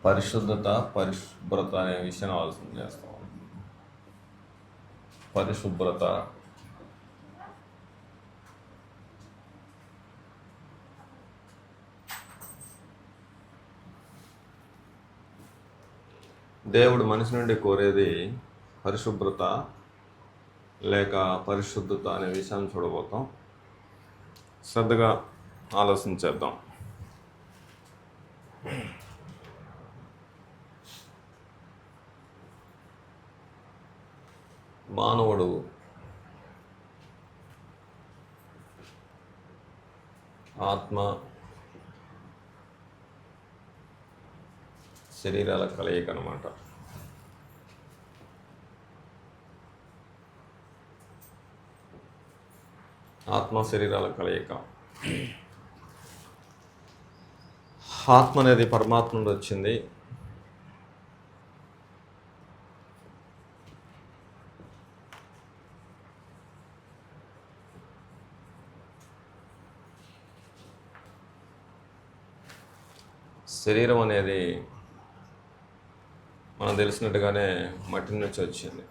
పరిశుద్ధత, పరిశుభ్రత అనే విషయాన్ని ఆలోచన చేస్తాం. పరిశుభ్రత, దేవుడు మనిషి నుండి కోరేది పరిశుభ్రత లేక పరిశుద్ధత అనే విషయాన్ని చూడబోతాం. శ్రద్ధగా ఆలోచించేద్దాం. మానవుడు ఆత్మ శరీరాల కలయిక అన్నమాట. ఆత్మ శరీరాల కలయిక. ఆత్మ అనేది పరమాత్మ నుండి వచ్చింది. శరీరం అనేది మనం తెలిసినట్టుగానే మట్టి నుంచి వచ్చింది.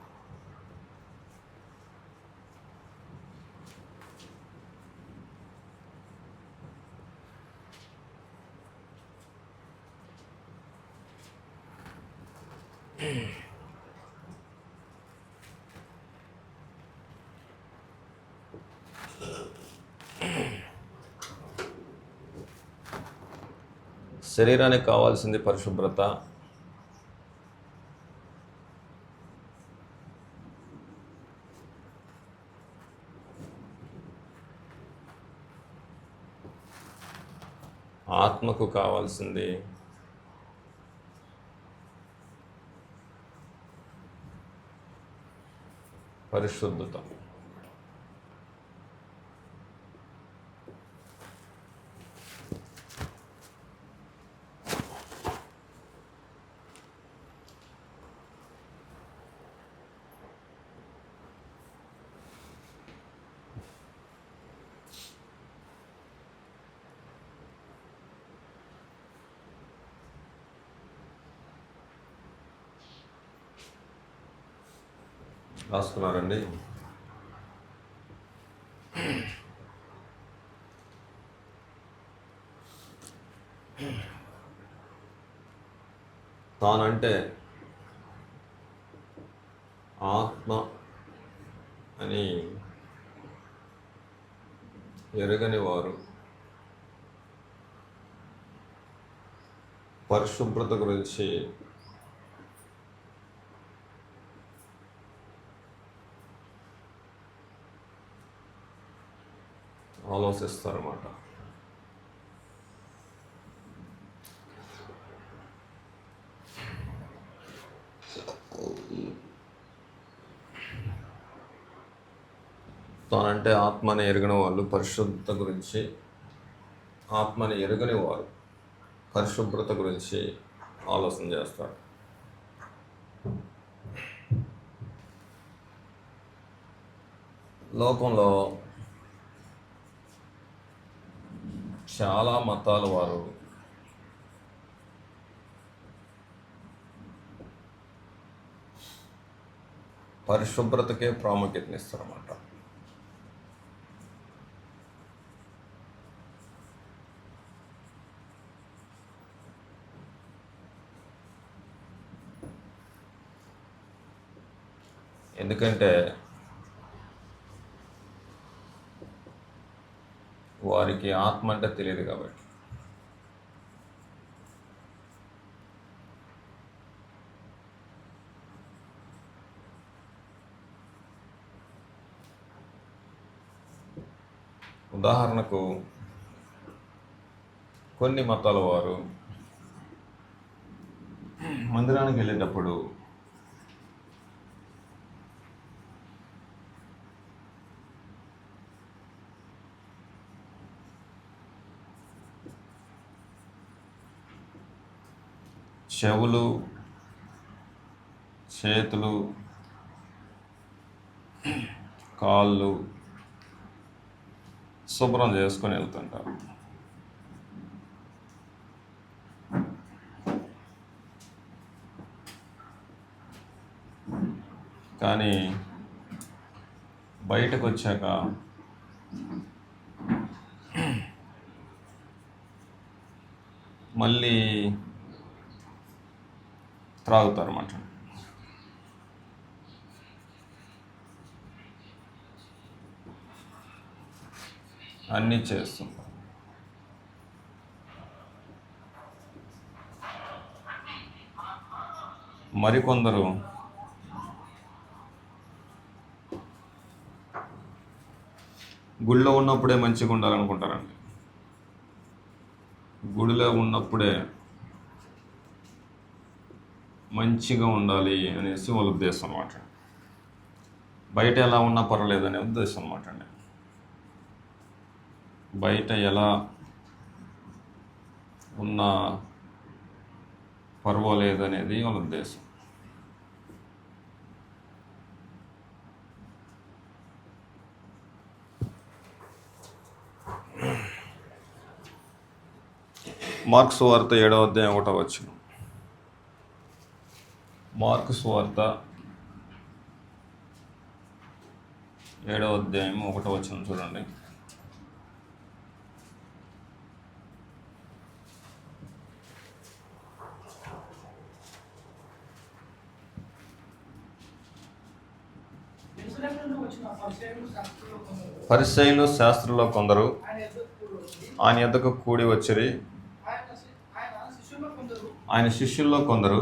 శరీరానికి కావాల్సింది పరిశుభ్రత, ఆత్మకు కావాల్సింది పరిశుద్ధత. రాసుకున్నారండి? తానంటే ఆత్మ అని ఎరగని వారు పరిశుభ్రత గురించి ఆలోచిస్తారన్నమాట. తానంటే ఆత్మని ఎరగని వాళ్ళు పరిశుద్ధత గురించి, ఆత్మని ఎరగని వారు పరిశుభ్రత గురించి ఆలోచన చేస్తారు. లోకంలో చాలా మతాల వారు పరిశుభ్రతకే ప్రాముఖ్యతనిస్తారన్నమాట. ఎందుకంటే వారికి ఆత్మ అంటే తెలియదు కాబట్టి. ఉదాహరణకు కొన్ని మతాల వారు మందిరానికి వెళ్ళేటప్పుడు చెవులు, చేతులు, కాళ్ళు శుభ్రం చేసుకొని వెళ్తుంటారు. కానీ బయటకు వచ్చాక మళ్ళీ త్రాగుతారు అన్నమాట. అన్నీ చేస్తుంది. మరికొందరు గుడిలో ఉన్నప్పుడే మంచిగా ఉండాలనుకుంటారండి. గుడిలో ఉన్నప్పుడే మంచిగా ఉండాలి అనేసి వాళ్ళ ఉద్దేశం అన్నమాట. బయట ఎలా ఉన్నా పర్వాలేదు అనే ఉద్దేశం అన్నమాట అండి. బయట ఎలా ఉన్నా పర్వాలేదు అనేది వాళ్ళ ఉద్దేశం. మార్కు సువార్త 7వ అధ్యాయం 1వ వచనం. మార్కు సువార్త 7వ అధ్యాయం 1వ వచనం చూడండి. పరిసయ్యులు శాస్త్రుల్లో కొందరు ఆయన యొద్దకు కూడి వచ్చిరి. ఆయన శిష్యుల్లో కొందరు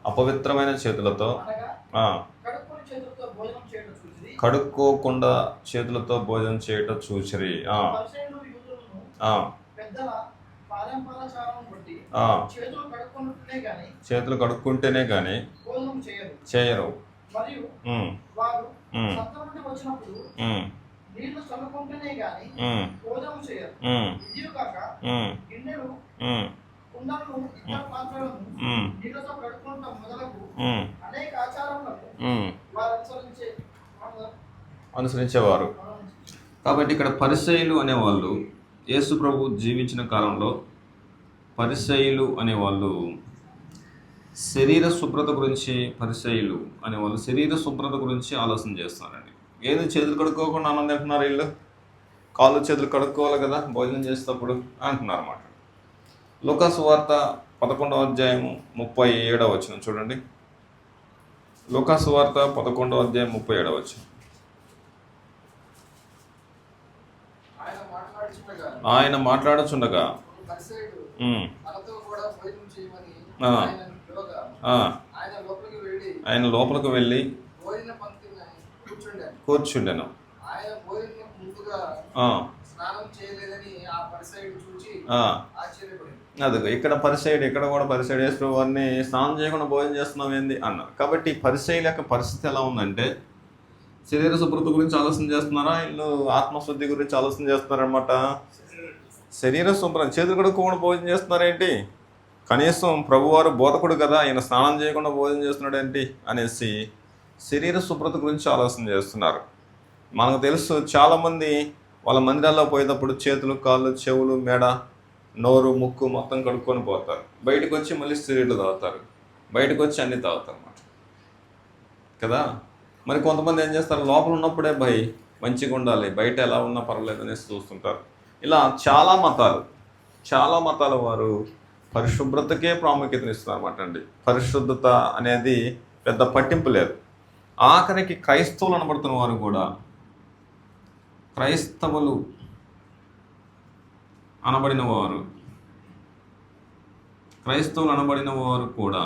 అపవిత్రమైన చేతులతో కడుక్కోకుండా చేతులతో భోజనం చేయటం చూసిరి. చేతులు కడుక్కుంటేనే కానీ చేయరు. అనుసరించేవారు. కాబట్టి ఇక్కడ పరిసయ్యులు అనేవాళ్ళు యేసు ప్రభు జీవించిన కాలంలో పరిసయ్యులు అనేవాళ్ళు శరీర శుభ్రత గురించి పరిసయ్యులు అనేవాళ్ళు శరీర శుభ్రత గురించి ఆలోచన చేస్తున్నారండి. ఏది చేతులు కడుక్కోకుండా ఆనందం అంటున్నారు. వీళ్ళు కాళ్ళు చేతులు కడుక్కోవాలి కదా భోజనం చేసేటప్పుడు అంటున్నారు అన్నమాట. లూకా సువార్త 11వ అధ్యాయం 37వ వచనం చూడండి. లూకా సువార్త 11వ అధ్యాయం 37వ వచనం. ఆయన మాట్లాడుచుండగా ఆయన లోపలికి వెళ్ళి కూర్చుండెను. అది ఇక్కడ పరిసైడ్ ఇక్కడ కూడా పరిసైడ్ వేసిన వారిని స్నానం చేయకుండా భోజనం చేస్తున్నాం ఏంది అన్నారు. కాబట్టి పరిసైడ్ యొక్క పరిస్థితి ఎలా ఉందంటే శరీర శుభ్రత గురించి ఆలోచన చేస్తున్నారా, వీళ్ళు ఆత్మశుద్ధి గురించి ఆలోచన చేస్తున్నారనమాట. శరీర శుభ్రం చేతులు కడుక్కోకుండా భోజనం చేస్తున్నారేంటి, కనీసం ప్రభువారు బోధకుడు కదా ఆయన స్నానం చేయకుండా భోజనం చేస్తున్నాడు ఏంటి అనేసి శరీర శుభ్రత గురించి ఆలోచన చేస్తున్నారు. మనకు తెలుసు చాలామంది వాళ్ళ మందిరాల్లో పోయేటప్పుడు చేతులు కాళ్ళు చెవులు మెడ నోరు ముక్కు మొత్తం కడుక్కొని పోతారు. బయటకు వచ్చి మళ్ళీ స్త్రీలు తాగుతారు, బయటకు వచ్చి అన్నీ తాగుతారు అన్నమాట కదా. మరి కొంతమంది ఏం చేస్తారు, లోపల ఉన్నప్పుడే మంచిగా ఉండాలి బయట ఎలా ఉన్నా పర్వాలేదు అనేసి చూస్తుంటారు. ఇలా చాలా మతాల వారు పరిశుభ్రతకే ప్రాముఖ్యతనిస్తున్నారు అన్నమాట అండి. పరిశుద్ధత అనేది పెద్ద పట్టింపు లేదు. ఆఖరికి క్రైస్తవులు అనబడుతున్న వారు కూడా క్రైస్తవులు అనబడిన వారు కూడా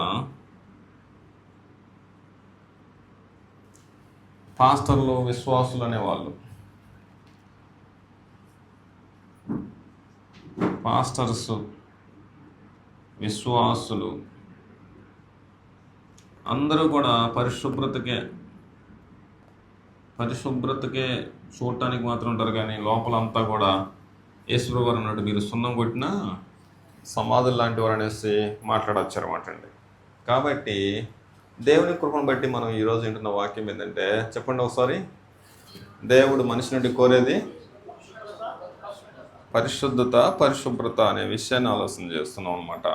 పాస్టర్లు విశ్వాసులు అనేవాళ్ళు, పాస్టర్స్ విశ్వాసులు అందరూ కూడా పరిశుభ్రతకే చూడటానికి మాత్రం ఉంటారు. కానీ లోపలంతా కూడా యేసుప్రభు వారు అన్నట్టు మీరు సున్నం కొట్టిన సమాధులు లాంటి వారు అనేసి మాట్లాడొచ్చారు అన్నమాట అండి. కాబట్టి దేవుని కృపను బట్టి మనం ఈరోజు వింటున్న వాక్యం ఏంటంటే, చెప్పండి ఒకసారి, దేవుడు మనిషి నుండి కోరేది పరిశుద్ధత పరిశుభ్రత అనే విషయాన్ని ఆలోచన చేస్తున్నాం అన్నమాట.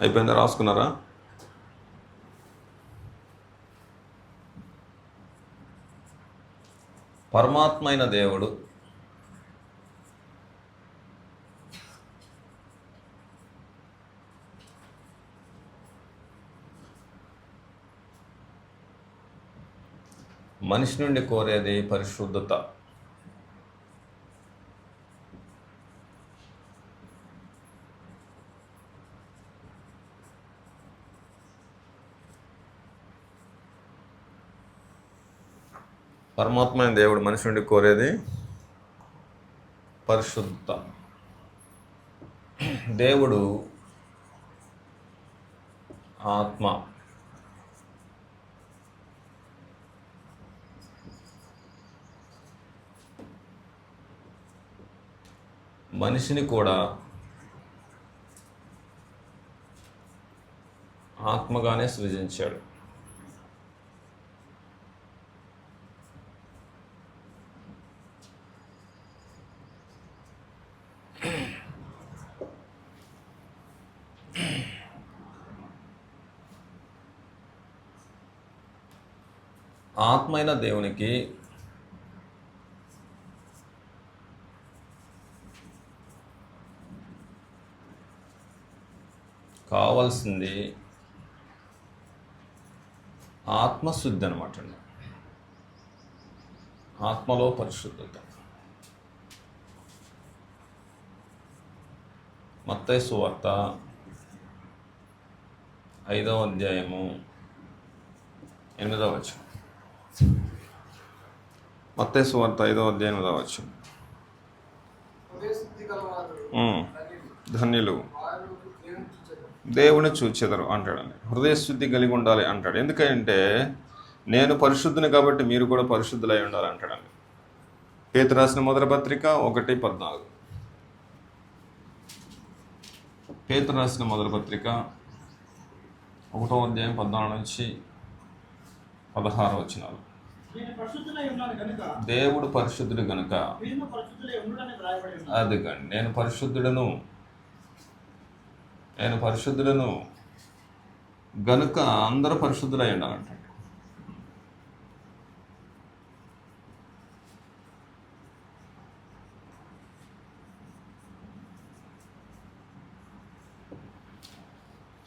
అయిపోయిందా? రాసుకున్నారా? పరమాత్మ అయిన దేవుడు మనిషి నుండి కోరేది పరిశుద్ధత. పరమాత్మ అయిన దేవుడు మనిషి నుండి కోరేది పరిశుద్ధత. దేవుడు ఆత్మ. మనిషిని కూడా ఆత్మగానే సృజించాడు. ఆత్మ అయిన దేవునికి కావాల్సింది ఆత్మశుద్ధి అనమాట అండి. ఆత్మలో పరిశుద్ధత. మత్తయి సువార్త 5వ అధ్యాయము 8వ వచనం. మత్తయి సువార్త 5వ అధ్యాయం 8వ వచనం. ధన్యులు దేవుని చూచెదరు అంటాడండి. హృదయ శుద్ధి కలిగి ఉండాలి అంటాడు. ఎందుకంటే నేను పరిశుద్ధుని కాబట్టి మీరు కూడా పరిశుద్ధులై ఉండాలి అంటాడండి. పేతురు రాసిన మొదటి పత్రిక 1:14. పేతురు రాసిన మొదటి పత్రిక 1వ అధ్యాయం 14 నుంచి 16 వచనాలు. దేవుడు పరిశుద్ధుడు గనుక అది కానీ నేను పరిశుద్ధుడను గనుక అందరూ పరిశుద్ధులై ఉండాలంటాడు.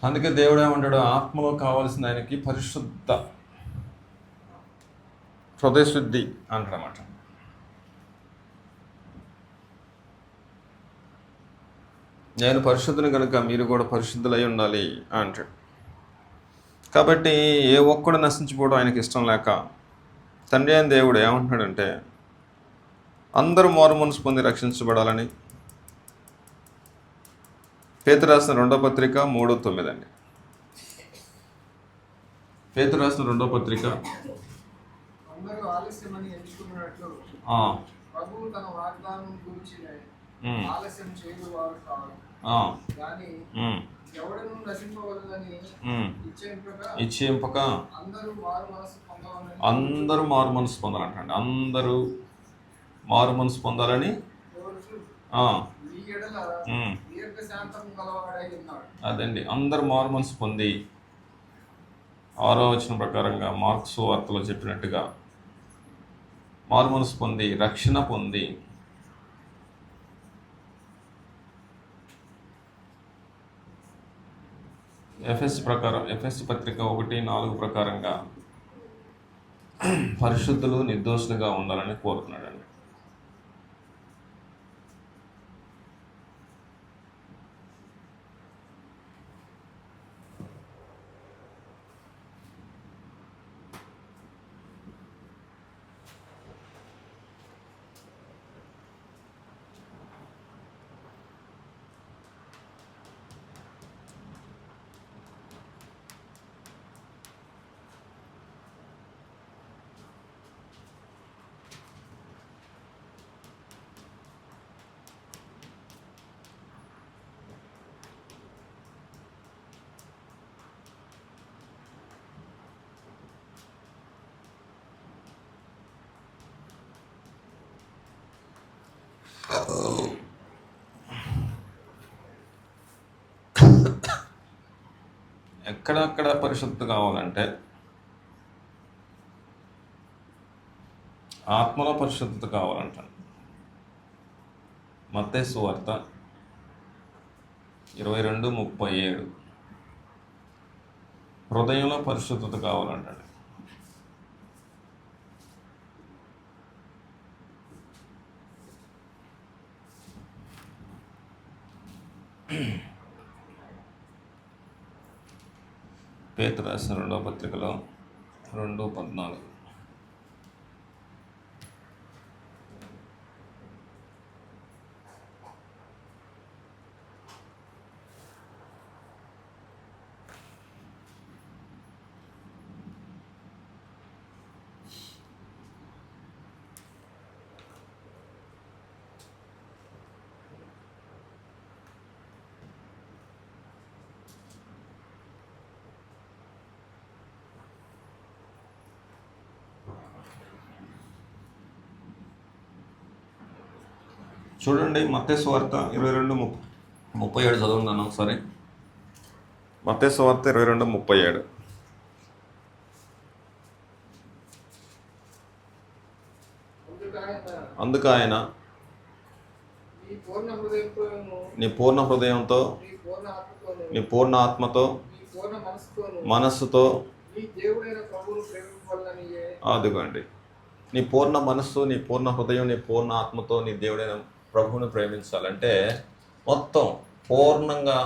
అందుకే దేవుడు ఏమంటాడు? ఆత్మలో కావాల్సిన ఆయనకి పరిశుద్ధ హృదయశుద్ధి అంటాడన్నమాట. నేను పరిశుద్ధుని కనుక మీరు కూడా పరిశుద్ధులై ఉండాలి అంటాడు. కాబట్టి ఏ ఒక్కడు నశించిపోవడం ఆయనకి ఇష్టం లేక తండ్రి అయిన దేవుడు ఏమంటున్నాడంటే అందరూ మారుమనసు పొంది రక్షించబడాలని. పేతురు రాసిన 2వ పత్రిక 3:9 అండి. పేతురు రాసిన 2వ పత్రిక ఇచ్చేంపక అందరూ మారు మనసు పొందాలంటండి. అందరూ మారు మనసు పొందాలని అదండి. అందరూ మారు మనసు పొంది 6వ వచనం ప్రకారంగా మార్క్స్ వార్తలో చెప్పినట్టుగా మారు మనసు పొంది రక్షణ పొంది ఎఫెసు పత్రిక 1:4 ప్రకారంగా పరిశుద్ధులు నిర్దోషులుగా ఉండాలని కోరుతున్నాడండి. ఎక్కడక్కడ పరిశుద్ధత కావాలంటే ఆత్మలో పరిశుద్ధత కావాలంట. మత్తయి సువార్త 22:37 హృదయంలో పరిశుద్ధత కావాలంటాడు. పేతురు రాసిన 2వ పత్రికలో 2:14 చూడండి. మత్తయి సువార్త 22:37 చదువుతున్నాను ఒకసారి. మత్తయి సువార్త 22:37 అందుకు ఆయన నీ పూర్ణ హృదయంతో, నీ పూర్ణ ఆత్మతో, మనస్సుతో, అదిగోండి, నీ పూర్ణ మనస్సు, నీ పూర్ణ హృదయం, నీ పూర్ణ ఆత్మతో నీ దేవుడైన ప్రభువుని ప్రేమించాలంటే మొత్తం పూర్ణంగా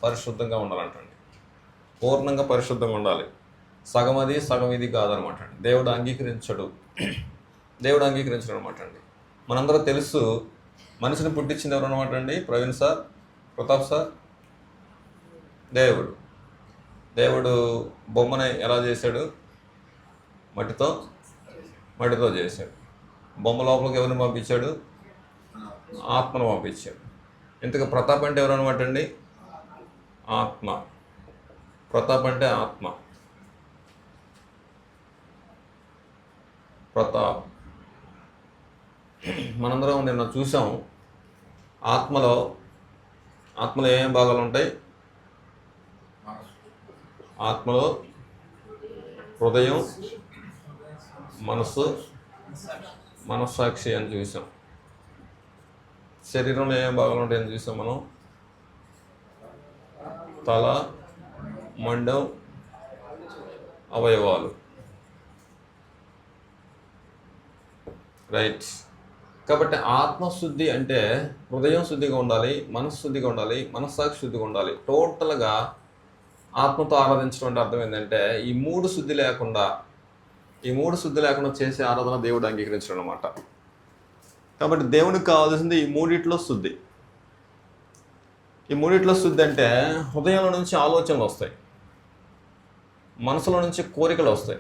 పరిశుద్ధంగా ఉండాలంటండి. పూర్ణంగా పరిశుద్ధంగా ఉండాలి. సగం అది సగం ఇది కాదనమాట అండి. దేవుడు అంగీకరించడు అనమాట అండి. మనందరూ తెలుసు, మనిషిని పుట్టించింది ఎవరు అనమాట అండి? Praveen sir, Pratap sir. దేవుడు బొమ్మని ఎలా చేశాడు? మట్టితో చేశాడు. బొమ్మ లోపలికి ఎవరిని పంపించాడు? ఆత్మను పంపించాడు. ఇంతకు ప్రతాప్ అంటే ఎవరు అనమాట అండి? ఆత్మ. ప్రతాప్ అంటే ఆత్మ. ప్రతాప్ మనందరం నిన్న చూసాం. ఆత్మలో ఏమేం భాగాలు ఉంటాయి? ఆత్మలో హృదయం, మనస్సాక్షి అని చూసాం. శరీరంలో ఏం భాగాలు ఉంటాయని చూసాం మనం. తల, మండం, అవయవాలు. రైట్. కాబట్టి ఆత్మశుద్ధి అంటే హృదయం శుద్ధిగా ఉండాలి, మనస్శుద్ధిగా ఉండాలి, మనస్సాక్షి శుద్ధిగా ఉండాలి. టోటల్గా ఆత్మతో ఆరాధించడం అంటే అర్థం ఏంటంటే ఈ మూడు శుద్ధి లేకుండా చేసే ఆరాధన దేవుడు అంగీకరించడం అన్నమాట. కాబట్టి దేవునికి కావాల్సింది ఈ మూడిట్లో శుద్ధి. అంటే హృదయంలో నుంచి ఆలోచనలు వస్తాయి, మనసులో నుంచి కోరికలు వస్తాయి,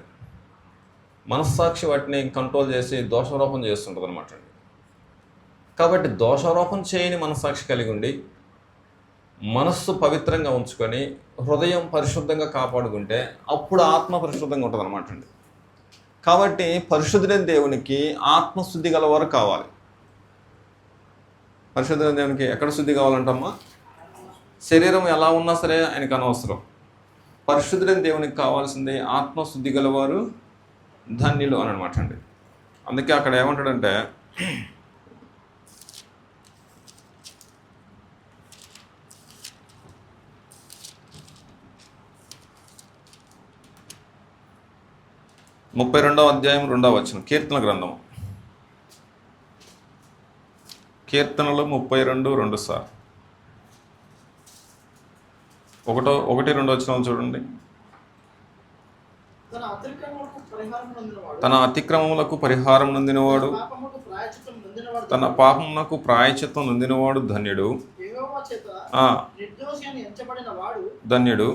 మనస్సాక్షి వాటిని కంట్రోల్ చేసి దోషారోపణ చేస్తుంటుంది అనమాట అండి. కాబట్టి దోషారోపణ చేయని మనస్సాక్షి కలిగి ఉండి మనస్సు పవిత్రంగా ఉంచుకొని హృదయం పరిశుద్ధంగా కాపాడుకుంటే అప్పుడు ఆత్మ పరిశుద్ధంగా ఉంటుంది అనమాట అండి. కాబట్టి పరిశుద్ధుడైన దేవునికి ఆత్మశుద్ధి గలవారు కావాలి. పరిశుద్ధుడైన దేవునికి ఎక్కడ శుద్ధి కావాలంటమ్మా? శరీరం ఎలా ఉన్నా సరే ఆయనకు అనవసరం. పరిశుద్ధుడైన దేవునికి కావాల్సింది ఆత్మశుద్ధి గలవారు ధన్యులు అని అనమాట అండి. అందుకే అక్కడ ఏమంటాడంటే, ముప్పై 32వ అధ్యాయం 2వ వచనం, కీర్తన గ్రంథం, కీర్తనలు 32:2 సార్ 1-2 వచనం చూడండి. తన అతిక్రమములకు పరిహారం నొందినవాడు, తన పాపమునకు ప్రాయశ్చిత్తం నొందినవాడు ధన్యుడు. ధన్యుడు.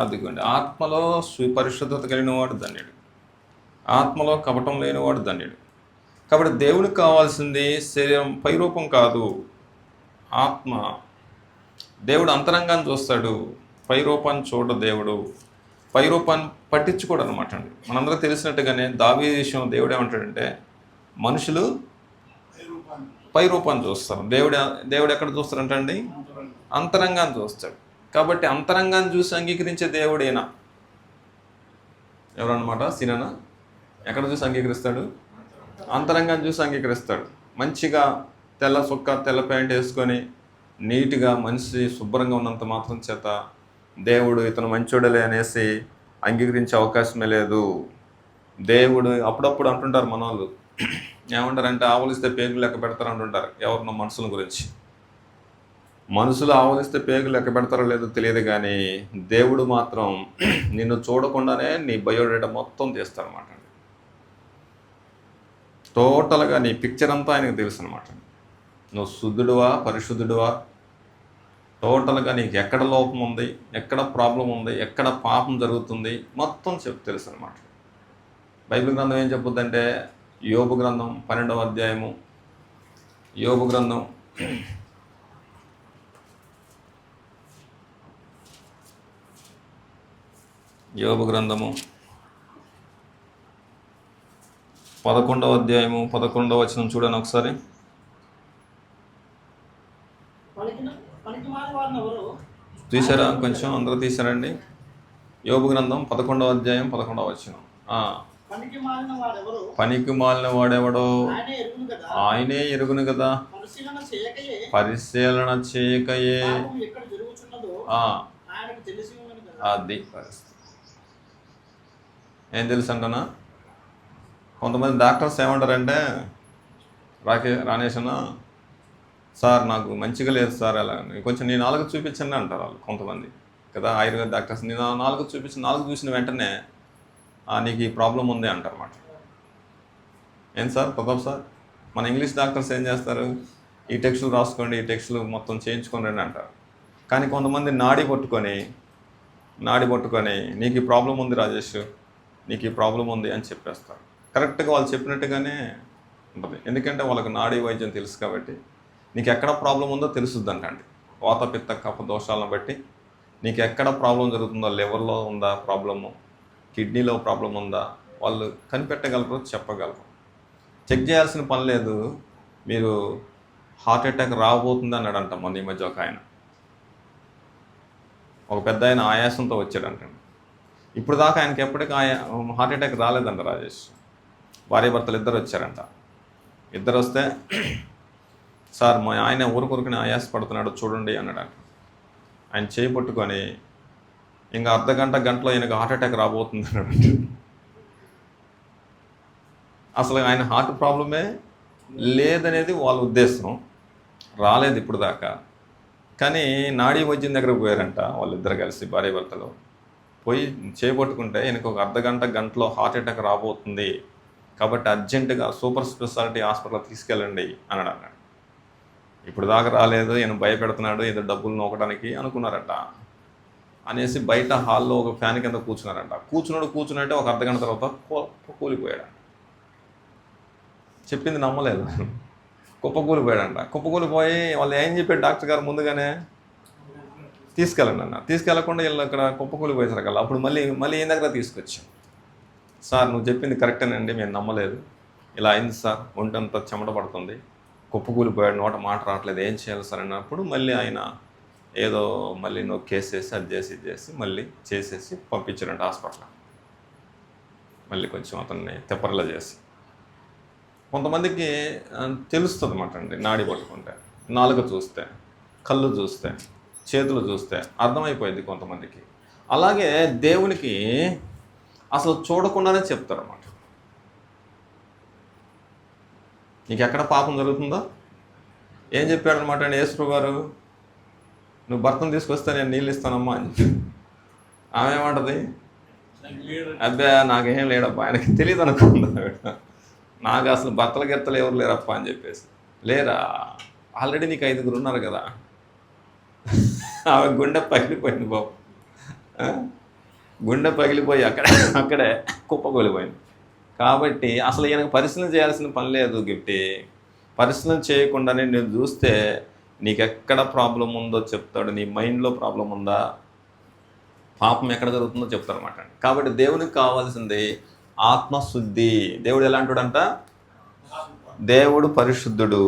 అదిగోండి, ఆత్మలో పరిశుద్ధత కలిగిన వాడు ధన్యుడు, ఆత్మలో కపటం లేనివాడు ధన్యుడు. కాబట్టి దేవుడికి కావాల్సింది శరీరం పైరూపం కాదు, ఆత్మ. దేవుడు అంతరంగాన్ని చూస్తాడు, పైరూపాన్ని చూడ. దేవుడు పైరూపాన్ని పట్టించుకోడు అనమాట అండి. మనందరూ తెలిసినట్టుగానే దావీదు విషయం దేవుడు ఏమంటాడంటే, మనుషులు పైరూపాన్ని చూస్తారు, దేవుడు ఎక్కడ చూస్తారంటండి? అంతరంగాన్ని చూస్తాడు. కాబట్టి అంతరంగాన్ని చూసి అంగీకరించే దేవుడేనా ఎవరన్నమాట? సిననా ఎక్కడ చూసి అంగీకరిస్తాడు? అంతరంగాన్ని చూసి అంగీకరిస్తాడు. మంచిగా తెల్ల సొక్క తెల్ల ప్యాంట్ వేసుకొని నీట్గా మనిషి శుభ్రంగా ఉన్నంత మాత్రం చేత దేవుడు ఇతను మంచోడలే అనేసి అంగీకరించే అవకాశమే లేదు. దేవుడు అప్పుడప్పుడు అంటుంటారు మన వాళ్ళు, ఏమంటారంటే ఆవులిస్తే పేగులు లెక్క పెడతారు అంటుంటారు ఎవరినో మనుషుల గురించి. మనుషులు ఆవులిస్తే పేగులు లెక్క పెడతారో లేదో తెలియదు, కానీ దేవుడు మాత్రం నిన్ను చూడకుండానే నీ బయోడేటా మొత్తం తీస్తారన్నమాట. టోటల్గా నీ పిక్చర్ అంతా ఆయనకు తెలుసు అనమాట. నువ్వు శుద్ధుడువా పరిశుద్ధుడువా, టోటల్గా నీకు ఎక్కడ లోపం ఉంది, ఎక్కడ ప్రాబ్లం ఉంది, ఎక్కడ పాపం జరుగుతుంది మొత్తం తెలుసు అనమాట. బైబిల్ గ్రంథం ఏం చెప్పుద్దంటే, యోబు గ్రంథం 12వ అధ్యాయము, యోబు గ్రంథం 11వ అధ్యాయము 11వ వచనం చూడండి ఒకసారి. తీసారా? కొంచెం అందరూ తీసారండి. యోబు గ్రంథం 11వ అధ్యాయం 11వ వచనం. పనికి మాలిన వాడెవడో ఆయనే ఎరుగును కదా, పరిశీలన చేయకయే అది పరిస్థితి. ఏం తెలుసు అంటనా? కొంతమంది డాక్టర్స్ ఏమంటారంటే, రానేష్ అన్న సార్ నాకు మంచిగా లేదు సార్, అలా కొంచెం నీ నాలుగు చూపించండి అంటారు వాళ్ళు కొంతమంది కదా, ఆయుర్వేద డాక్టర్స్. నేను నాలుగు చూపించి, నాలుగు చూసిన వెంటనే నీకు ఈ ప్రాబ్లం ఉంది అంటారన్నమాట. ఏం సార్ ప్రతాప్ సార్, మన ఇంగ్లీష్ డాక్టర్స్ ఏం చేస్తారు, ఈ టెక్స్టులు రాసుకోండి, ఈ టెక్స్టులు మొత్తం చేయించుకోండి అని అంటారు. కానీ కొంతమంది నాడి పట్టుకొని నీకు ఈ ప్రాబ్లం ఉంది రాజేష్, నీకు ఈ ప్రాబ్లం ఉంది అని చెప్పేస్తారు. కరెక్ట్గా వాళ్ళు చెప్పినట్టుగానే ఉంటుంది, ఎందుకంటే వాళ్ళకు నాడీ వైద్యం తెలుసు కాబట్టి. నీకు ఎక్కడ ప్రాబ్లం ఉందో తెలుసుద్దంటండి. వాత పిత్త కఫ దోషాలను బట్టి నీకు ఎక్కడ ప్రాబ్లం జరుగుతుందో, లివర్లో ఉందా ప్రాబ్లము, కిడ్నీలో ప్రాబ్లం ఉందా, వాళ్ళు కనిపెట్టగలరు, చెప్పగలరు. చెక్ చేయాల్సిన పని లేదు. మీరు హార్ట్ అటాక్ రాబోతుంది అన్నాడంట మొన్న ఈ మధ్య ఒక పెద్ద ఆయన ఆయాసంతో వచ్చాడంటండి. ఇప్పుడు దాకా ఆయనకి ఎప్పటికీ హార్ట్ అటాక్ రాలేదంట రాజేష్. భార్య భర్తలు ఇద్దరు వచ్చారంట. ఇద్దరు వస్తే, సార్ మా ఆయన ఊరుకుని ఆయాసపడుతున్నాడు చూడండి అన్నాడంట. ఆయన చేయి పట్టుకొని, ఇంకా గంటలో ఆయనకు హార్ట్ అటాక్ రాబోతుంది అన్నాడు. అసలు ఆయన హార్ట్ ప్రాబ్లమే లేదనేది వాళ్ళ ఉద్దేశం, రాలేదు ఇప్పుడు దాకా. కానీ నాడీ వైద్యం దగ్గరకు పోయారంట వాళ్ళిద్దరు కలిసి, భార్య భర్తలు పోయి చేపట్టుకుంటే ఈయనకు ఒక గంటలో హార్ట్ అటాక్ రాబోతుంది, కాబట్టి అర్జెంటుగా సూపర్ స్పెషాలిటీ హాస్పిటల్ తీసుకెళ్ళండి అన్నాడు. ఇప్పుడు దాకా రాలేదు, ఈయన భయపెడుతున్నాడు, ఏదో డబ్బులు నోకడానికి అనుకున్నారట. అనేసి బయట హాల్లో ఒక ఫ్యాన్ కింద కూర్చున్నారంట. కూర్చున్నట్టే ఒక అర్ధగంట తర్వాత కూలిపోయాడు. చెప్పింది నమ్మలేదు, కుప్పకూలిపోయాడంట. కుప్పకూలిపోయి వాళ్ళు ఏం చెప్పారు డాక్టర్ గారు, ముందుగానే తీసుకెళ్ళండి అన్న. తీసుకెళ్లకుండా వీళ్ళు అక్కడ కుప్పకూలిపోయేసారు కదా. అప్పుడు మళ్ళీ ఏం దగ్గర తీసుకొచ్చాం. సార్ నువ్వు చెప్పింది కరెక్టేనండి, మేము నమ్మలేదు, ఇలా అయింది సార్, ఒంటంతా చెమట పడుతుంది, కుప్పకూలిపోయాడు, నోట మాట రావట్లేదు, ఏం చేయాలి సార్ అన్నప్పుడు మళ్ళీ ఆయన ఏదో మళ్ళీ నొక్కేసేసి అది చేసి ఇది చేసి మళ్ళీ చేసేసి పంపించారంట హాస్పిటల్. మళ్ళీ కొంచెం అతన్ని తెప్పరలా చేసి. కొంతమందికి తెలుస్తుంది అన్నమాట అండి, నాడి పట్టుకుంటే, నాలుక చూస్తే, కళ్ళు చూస్తే, చేతులు చూస్తే అర్థమైపోయింది కొంతమందికి. అలాగే దేవునికి అసలు చూడకుండానే చెప్తారన్నమాట. నీకు ఎక్కడ పాపం జరుగుతుందో ఏం చెప్పాడనమాట అండి యేసు గారు, నువ్వు భర్తను తీసుకొస్తే నేను నీళ్ళు ఇస్తానమ్మా అని చెప్పి. ఆమె ఏమంటది, అబ్బా నాకేం లేడప్పా, ఆయనకి తెలియదు అనుకుందా, నాకు అసలు భర్తల గిర్తలు ఎవరు లేరప్పా అని చెప్పేసి. లేరా, ఆల్రెడీ నీకు 5గురు ఉన్నారు కదా. ఆమె గుండె పగిలిపోయింది బాబు, గుండె పగిలిపోయి అక్కడే కుప్పకూలిపోయింది. కాబట్టి అసలు ఈయనకు పరిశీలన చేయాల్సిన పని లేదు. గిఫ్టీ పరిశీలన చేయకుండానే నేను చూస్తే నీకు ఎక్కడ ప్రాబ్లం ఉందో చెప్తాడు, నీ మైండ్లో ప్రాబ్లం ఉందా, పాపం ఎక్కడ జరుగుతుందో చెప్తాడు అనమాట. కాబట్టి దేవునికి కావాల్సింది ఆత్మశుద్ధి. దేవుడు ఎలాంటివాడంట, దేవుడు పరిశుద్ధుడు.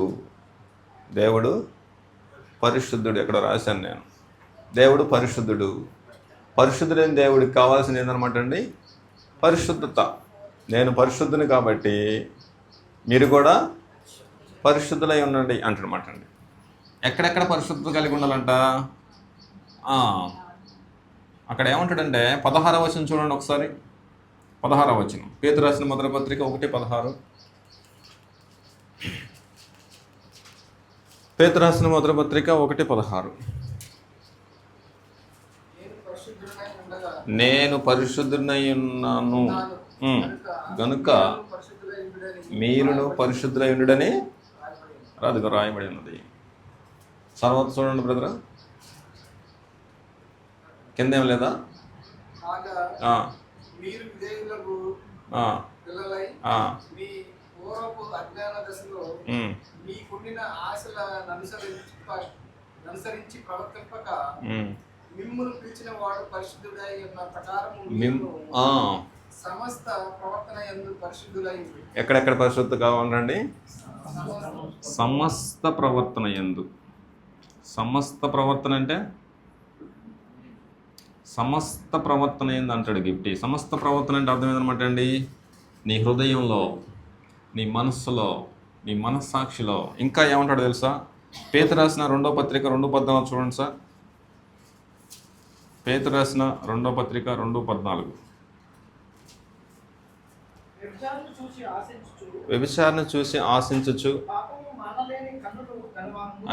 దేవుడు పరిశుద్ధుడు, ఎక్కడ రాశాను నేను, దేవుడు పరిశుద్ధుడు. పరిశుద్ధుడైన దేవుడికి కావాల్సింది ఏంటనమాట అండి? పరిశుద్ధత. నేను పరిశుద్ధుని కాబట్టి మీరు కూడా పరిశుద్ధులై ఉండండి అంటున్నమాట అండి. ఎక్కడెక్కడ పరిశుద్ధత కలిగి ఉండాలంట? అక్కడ ఏమంటాడంటే 16వ వచనం చూడండి ఒకసారి. 16వ వచనం, పేతురు రాసిన మొదటి పత్రిక 1:16. పేతురు రాసిన మొదటి పత్రిక 1:16. నేను పరిశుద్ధునై ఉన్నాను గనుక మీరును పరిశుద్ధులై ఉండుడని అదిగో రాయబడి ఉన్నది. తర్వాత చూడండి బ్రదర్, కిందేం లేదా? మిమ్మును పిలిచిన వాడు పరిశుద్ధుడై ఉన్న ప్రకారము సమస్త ప్రవర్తన యందు పరిశుద్ధులై ఉండు. ఎక్కడెక్కడ పరిశుద్ధత కావాలండి? సమస్త ప్రవర్తన యందు. సమస్త ప్రవర్తన అంటే సమస్త ప్రవర్తన ఏంది అంటాడు గిఫ్టీ. సమస్త ప్రవర్తన అంటే అర్థం ఏంటనమాట అండి? నీ హృదయంలో, నీ మనస్సులో, నీ మనస్సాక్షిలో. ఇంకా ఏమంటాడు తెలుసా? పేతురు రాసిన 2వ పత్రిక 2:14 చూడండి సార్. పేతురు రాసిన 2వ పత్రిక 2:14. వ్యభిచారణ చూసి ఆశించచ్చు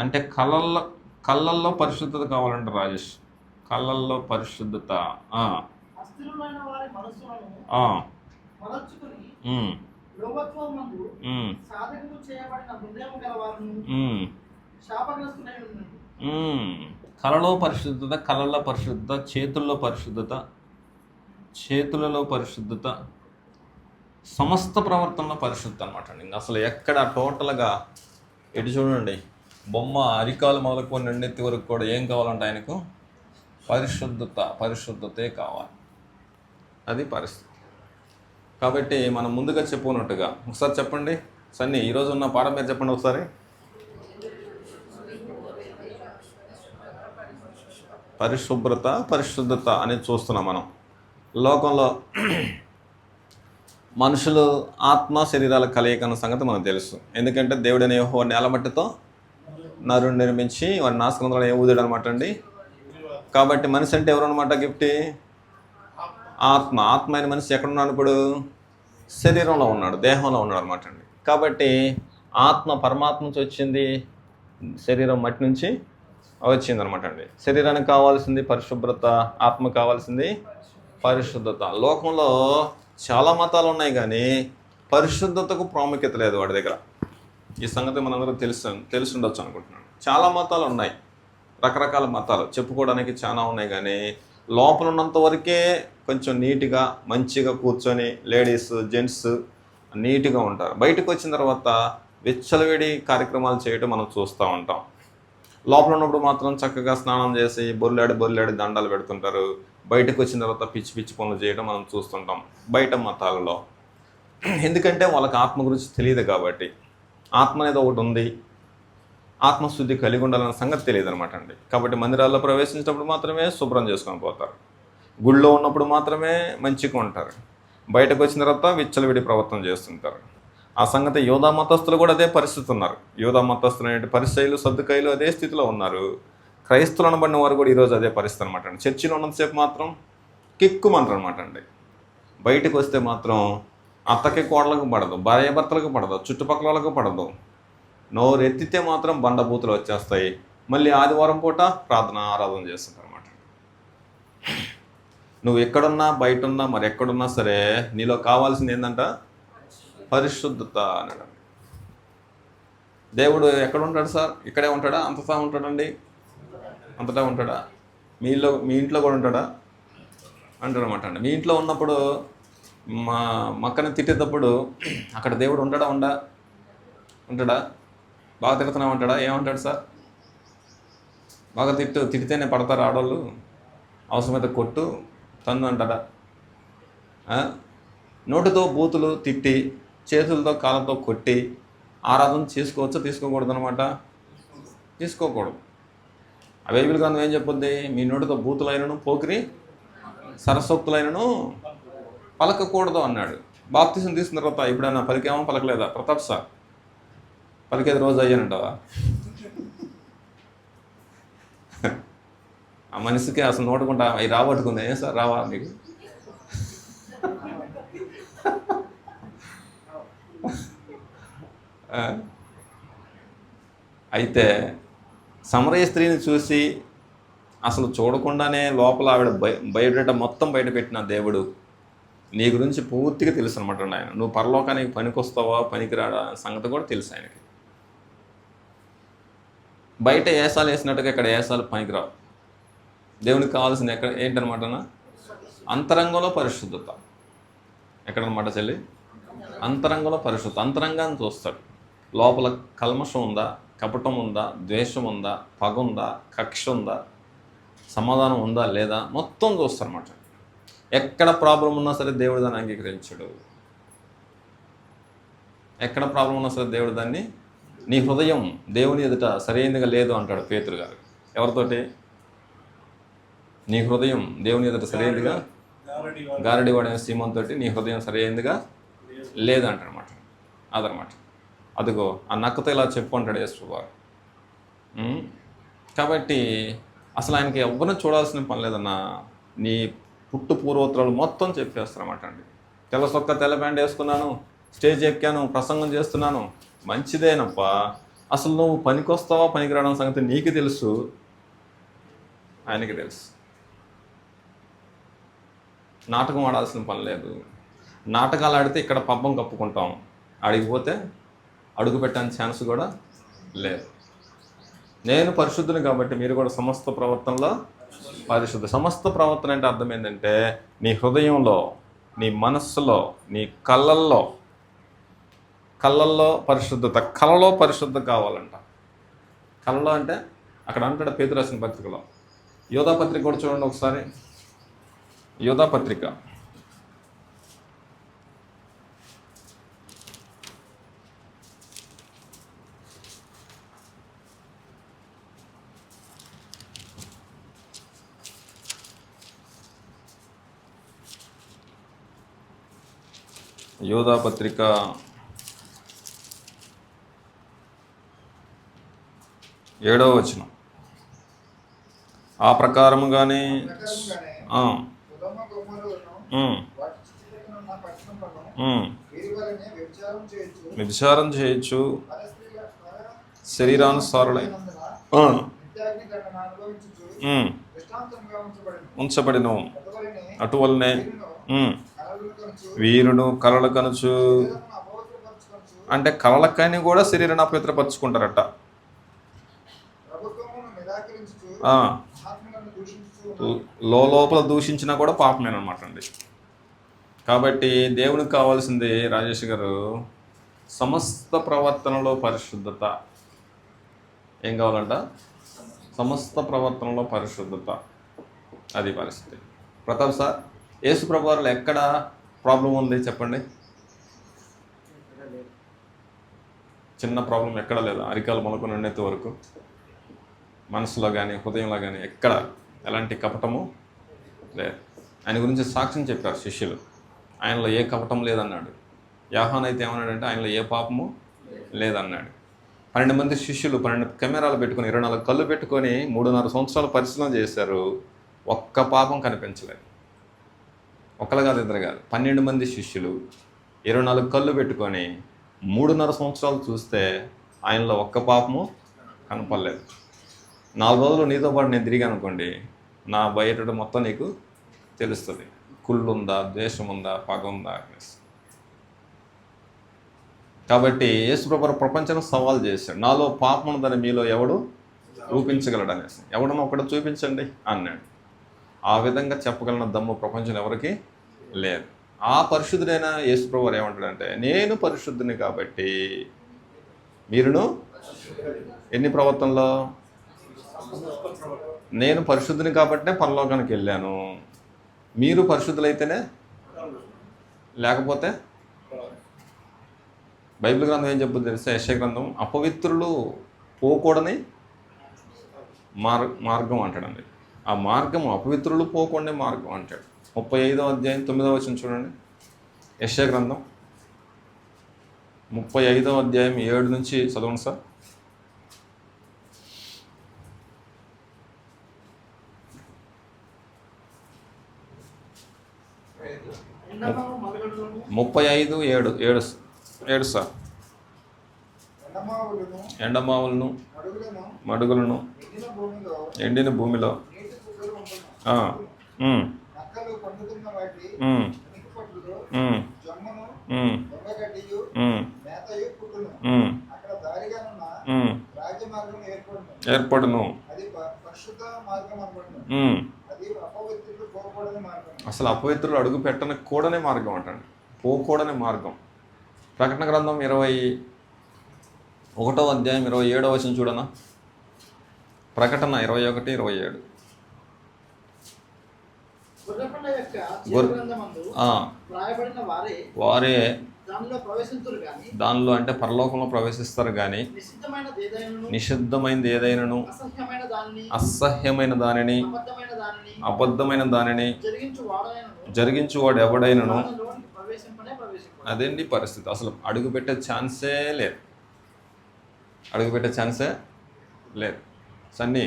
అంటే కళ్ళల్లో పరిశుద్ధత కావాలంట రాజేష్. కళ్ళల్లో పరిశుద్ధత. కళలో పరిశుద్ధత, కళ్ళల్లో పరిశుద్ధత, చేతుల్లో పరిశుద్ధత, చేతులలో పరిశుద్ధత, సమస్త ప్రవర్తనలో పరిశుద్ధత అనమాట అండి. ఇంకా అసలు ఎక్కడ టోటల్గా ఎటు చూడండి, బొమ్మ అరికాలు మొదలుకొని రెండెత్తి వరకు కూడా ఏం కావాలంటే ఆయనకు పరిశుద్ధత. పరిశుద్ధతే కావాలి. అది పరిస్థితి. కాబట్టి మనం ముందుగా చెప్పుకున్నట్టుగా ఒకసారి చెప్పండి సన్నీ, ఈరోజు ఉన్న పాఠం మీరు చెప్పండి ఒకసారి. పరిశుభ్రత, పరిశుద్ధత అనేది చూస్తున్నాం మనం. లోకంలో మనుషులు ఆత్మ శరీరాల కలయిక అన్న సంగతి మనకు తెలుసు. ఎందుకంటే దేవుడైన యెహోవా నేలమట్టితో నరుని నిర్మించి వారి నాశనంలో ఊదాడు అనమాట అండి. కాబట్టి మనిషి అంటే ఎవరు అనమాట? గిఫ్టీ ఆత్మ. ఆత్మ అయిన మనిషి ఎక్కడున్నాడు ఇప్పుడు? శరీరంలో ఉన్నాడు, దేహంలో ఉన్నాడు అనమాట అండి. కాబట్టి ఆత్మ పరమాత్మ నుంచి వచ్చింది, శరీరం మట్టి నుంచి వచ్చింది అనమాట అండి. శరీరానికి కావాల్సింది పరిశుభ్రత, ఆత్మ కావాల్సింది పరిశుద్ధత. లోకంలో చాలా మతాలు ఉన్నాయి కానీ పరిశుద్ధతకు ప్రాముఖ్యత లేదు వాడి దగ్గర. ఈ సంగతి మనందరూ తెలిసి ఉండొచ్చు అనుకుంటున్నాను. చాలా మతాలు ఉన్నాయి, రకరకాల మతాలు చెప్పుకోవడానికి చాలా ఉన్నాయి కానీ లోపల ఉన్నంత వరకే కొంచెం నీట్గా మంచిగా కూర్చొని లేడీస్ జెంట్స్ నీట్గా ఉంటారు. బయటకు వచ్చిన తర్వాత విచ్చలవిడి కార్యక్రమాలు చేయటం మనం చూస్తూ ఉంటాం. లోపల ఉన్నప్పుడు మాత్రం చక్కగా స్నానం చేసి బొర్లాడి దండాలు పెడుతుంటారు. బయటకు వచ్చిన తర్వాత పిచ్చి పిచ్చి పనులు చేయడం మనం చూస్తుంటాం బయట మతాలలో. ఎందుకంటే వాళ్ళకి ఆత్మ గురించి తెలియదు కాబట్టి. ఆత్మ అనేది ఒకటి ఉంది, ఆత్మశుద్ధి కలిగి ఉండాలన్న సంగతి తెలియదు అనమాట అండి. కాబట్టి మందిరాల్లో ప్రవేశించినప్పుడు మాత్రమే శుభ్రం చేసుకొని పోతారు, గుళ్ళో ఉన్నప్పుడు మాత్రమే మంచిగా ఉంటారు, బయటకు వచ్చిన తర్వాత విచ్చలవిడి ప్రవర్తన చేస్తుంటారు. ఆ సంగతి యోధా మతస్థులు కూడా అదే పరిస్థితి ఉన్నారు. యోధా మతస్థులు అనేటి పరిసయ్యులు సద్దుకాయలు అదే స్థితిలో ఉన్నారు. క్రైస్తువులు అనబడిన వారు కూడా ఈరోజు అదే పరిస్థితి అనమాట అండి. చర్చిలో ఉన్నంతసేపు మాత్రం కిక్కుమంటారు అనమాట అండి. బయటకు వస్తే మాత్రం అత్తకి కోడలకు పడదు, భార్య భర్తలకు పడదు, చుట్టుపక్కల వాళ్ళకు పడదు. నోరు ఎత్తితే మాత్రం బండబూతులు వచ్చేస్తాయి. మళ్ళీ ఆదివారం పూట ప్రార్థన ఆరాధన చేస్తుంటారు అనమాట. నువ్వు ఎక్కడున్నా బయట ఉన్నా మరి ఎక్కడున్నా సరే నీలో కావాల్సింది ఏంటంట? పరిశుద్ధత అనడం. దేవుడు ఎక్కడ ఉంటాడు సార్? ఇక్కడే ఉంటాడా? అంతటా ఉంటాడండి? అంతటా ఉంటాడా? మీ ఇంట్లో కూడా ఉంటాడా అంటాడు అనమాట అండి. మీ ఇంట్లో ఉన్నప్పుడు మా మక్కని తిట్టేటప్పుడు అక్కడ దేవుడు ఉంటాడా? ఉంటాడా? బాగా తిడుతున్నావు అంటాడా? ఏమంటాడు సార్? బాగా తిడితేనే పడతారు ఆడవాళ్ళు, అవసరమైతే కొట్టు తన్ను అంటాడా? నోటితో బూతులు తిట్టి చేతులతో కాళ్ళతో కొట్టి ఆరాధన చేసుకోవచ్చా? తీసుకోకూడదు అనమాట. తీసుకోకూడదు. ఆ బైబిల్ గ్రంథం ఏం చెప్పుద్ది? మీ నోటితో బూతులైనను పోకిరి సరస్వక్తులైనను పలకకూడదు అన్నాడు. బాప్తిసం తీసుకున్న తర్వాత ఇప్పుడన్నా పలికేమో పలకలేదా? ప్రతాప్ సార్ పలికేది రోజు అయ్యానంటావా? ఆ మనిషికి అసలు నోటుకుంటా అవి రాబట్టుకుంది. ఏం సార్ రావా మీకు? అయితే సమరయ స్త్రీని చూసి అసలు చూడకుండానే లోపల ఆవిడ బయట మొత్తం బయట పెట్టిన దేవుడు నీ గురించి పూర్తిగా తెలుసు అనమాట. ఆయన నువ్వు పరలోకానికి పనికొస్తావా పనికిరాడా సంగతి కూడా తెలుసు ఆయనకి. బయట ఏసాలు వేసినట్టుగా ఇక్కడ ఏసాలు పనికిరావు. దేవునికి కావాల్సింది ఎక్కడ ఏంటనమాట? అంతరంగంలో పరిశుద్ధత. ఎక్కడనమాట చెల్లి? అంతరంగంలో పరిశుద్ధత. అంతరంగాన్ని చూస్తాడు. లోపల కల్మషం ఉందా, కపటం ఉందా, ద్వేషం ఉందా, పగ ఉందా, కక్ష ఉందా, సమాధానం ఉందా లేదా మొత్తం చూస్తారన్నమాట. ఎక్కడ ప్రాబ్లం ఉన్నా సరే దేవుడు దాన్ని అంగీకరించడు. ఎక్కడ ప్రాబ్లం ఉన్నా సరే దేవుడు దాన్ని, నీ హృదయం దేవుని ఎదుట సరైనదిగా లేదు అంటాడు పేతురు గారు. ఎవరితోటి? నీ హృదయం దేవుని ఎదుట సరైనదిగా, గారడివాడైన సీమోన్ తోటి నీ హృదయం సరైనదిగా లేదంటాడనమాట. అదనమాట. అదిగో ఆ నక్కతో ఇలా చెప్పు అంటాడు యేసువారు. కాబట్టి అసలు ఆయనకి ఎవరిని చూడాల్సిన పని లేదన్నా. నీ పుట్టు పూర్వోత్తరాలు మొత్తం చెప్పేస్తారన్నమాట అండి. తెల్ల సొక్క తెల్ల ప్యాంట్ వేసుకున్నాను, స్టేజ్ ఎక్కాను, ప్రసంగం చేస్తున్నాను, మంచిదేనప్పా. అసలు నువ్వు పనికొస్తావా పనికిరావడం సంగతి నీకు తెలుసు, ఆయనకి తెలుసు. నాటకం ఆడాల్సిన పని లేదు. నాటకాలు ఆడితే ఇక్కడ పబ్బం కప్పుకుంటాం, ఆడిగిపోతే అడుగు పెట్టని ఛాన్స్ కూడా లేదు. నేను పరిశుద్ధుని కాబట్టి మీరు కూడా సమస్త ప్రవర్తనలో పరిశుద్ధ. సమస్త ప్రవర్తన అంటే అర్థం ఏంటంటే నీ హృదయంలో, నీ మనస్సులో, నీ కళ్ళల్లో పరిశుద్ధత. కళలో పరిశుద్ధత కావాలంట. కళలో అంటే అక్కడ అంటాడు పేతురు రాసిన పత్రికలో. యోధా పత్రిక కూడా చూడండి ఒకసారి. యోధా పత్రిక యోధా పత్రిక 7వ వచనం. ఆ ప్రకారముగానే వ్యభిచారం చేయొచ్చు, శరీరానుసారులై ఉంచబడిన అటువలనే వీరుడు కలలు కనుచు, అంటే కలలకని కూడా శరీరాన్ని అపవిత్రపరచుకుంటారట. లోపల దూషించినా కూడా పాపమేనమాట అండి. కాబట్టి దేవునికి కావాల్సింది రాజేష్ గారు సమస్త ప్రవర్తనలో పరిశుద్ధత. ఏం కావాలంట? సమస్త ప్రవర్తనలో పరిశుద్ధత. అది పరిస్థితి. ప్రతాప్ సార్, యేసు ప్రభు వారిలో ఎక్కడ ప్రాబ్లం ఉంది చెప్పండి? చిన్న ప్రాబ్లం ఎక్కడ లేదా? అరికాలు మొలకు నెత్తి వరకు మనసులో కానీ హృదయంలో కానీ ఎక్కడ ఎలాంటి కపటము లేదు. ఆయన గురించి సాక్ష్యం చెప్పారు శిష్యులు. ఆయనలో ఏ కపటం లేదన్నాడు. యోహాను అయితే ఏమన్నాడంటే ఆయనలో ఏ పాపము లేదన్నాడు. 12 మంది శిష్యులు 12 కెమెరాలు పెట్టుకొని 24 కళ్ళు పెట్టుకొని 3.5 సంవత్సరాలు పరిశీలన చేశారు. ఒక్క పాపం కనిపించలేదు. ఒకరు కాదు, ఇద్దరు కాదు, 12 మంది శిష్యులు 24 కళ్ళు పెట్టుకొని 3.5 సంవత్సరాలు చూస్తే ఆయనలో ఒక్క పాపము కనపడలేదు. 4 రోజులు నీతో పాటు నేను తిరిగాను అనుకోండి, నా బయట మొత్తం నీకు తెలుస్తుంది. కుళ్ళు ఉందా, ద్వేషం ఉందా, పగ ఉందా అనేసి. కాబట్టి యేసుప్రభు ప్రపంచాన్ని సవాల్ చేశాడు. నాలో పాపం ఉందని మీలో ఎవడు చూపించగలడు అనేసి. ఎవడన్నా ఒకటి చూపించండి అన్నాడు. ఆ విధంగా చెప్పగలిగిన దమ్ము ప్రపంచంలో ఎవరికి లేదు. ఆ పరిశుద్ధుడైన యేసుప్రభు ఏమంటాడంటే, నేను పరిశుద్ధుని కాబట్టి మీరును ఎన్ని ప్రవర్తనలో, నేను పరిశుద్ధుని కాబట్టే పరలోకానికి వెళ్ళాను, మీరు పరిశుద్ధులైతేనే, లేకపోతే బైబిల్ గ్రంథం ఏం చెప్పుద్ది తెలుసా? యెషయా గ్రంథం, అపవిత్రులు పోకూడని మార్గం అంటాడండి. ఆ మార్గం అపవిత్రులు పోకుండా మార్గం అంటాడు. 35వ అధ్యాయం 9వ వచనం చూడండి. యెషయా గ్రంథం 35వ అధ్యాయం 7 నుంచి చదవండి సార్. ఎండమావు మలగడులను 35:7 సార్. ఎండమావులను మడుగులను ఎండిన భూమిలో నీటి బుగ్గలు ఉంటున్నాయి. ఆ, ఉమ్, నక్కలు పండుతున్న వాటి ఉమ్, ఉనికిపట్టులో ఉమ్, జమ్మును ఉమ్, దొంగగడ్డియు ఉమ్, మేతయు పుట్టును. ఉమ్, అక్కడ దారిగానున్న ఉమ్, రాజమార్గం ఏర్పడును. ఏర్పడును. అది పరిశుద్ధ మార్గం అనబడును. ఉమ్. అది అపవిత్రులు పోకూడని మార్గం. అసలు అపవిత్రులు అడుగు పెట్టని కూడనే మార్గం అంటండి, పోకూడని మార్గం. ప్రకటన గ్రంథం 21వ అధ్యాయం 27వ వచనం చూడనా. ప్రకటన 21:27. గొర్రెపిల్ల యొక్క గొర్రె- జీవగ్రంథమందు ఆ, రాయబడిన వారే దానిలో ప్రవేశింతురు గాని దానిలో అంటే పరలోకంలో ప్రవేశిస్తారు కానీ నిషిద్ధమైనదేదైనను నిషిద్ధమైనది ఏదైనను అసహ్యమైన దానిని అబద్ధమైన దానిని జరిగించు జరిగించువాడు ఎవడైనను దానిలోనికి ప్రవేశింపడు. అదేంటి పరిస్థితి. అసలు అడుగు పెట్టే ఛాన్సే లేదు, అడుగు పెట్టే ఛాన్సే లేదు. సన్నీ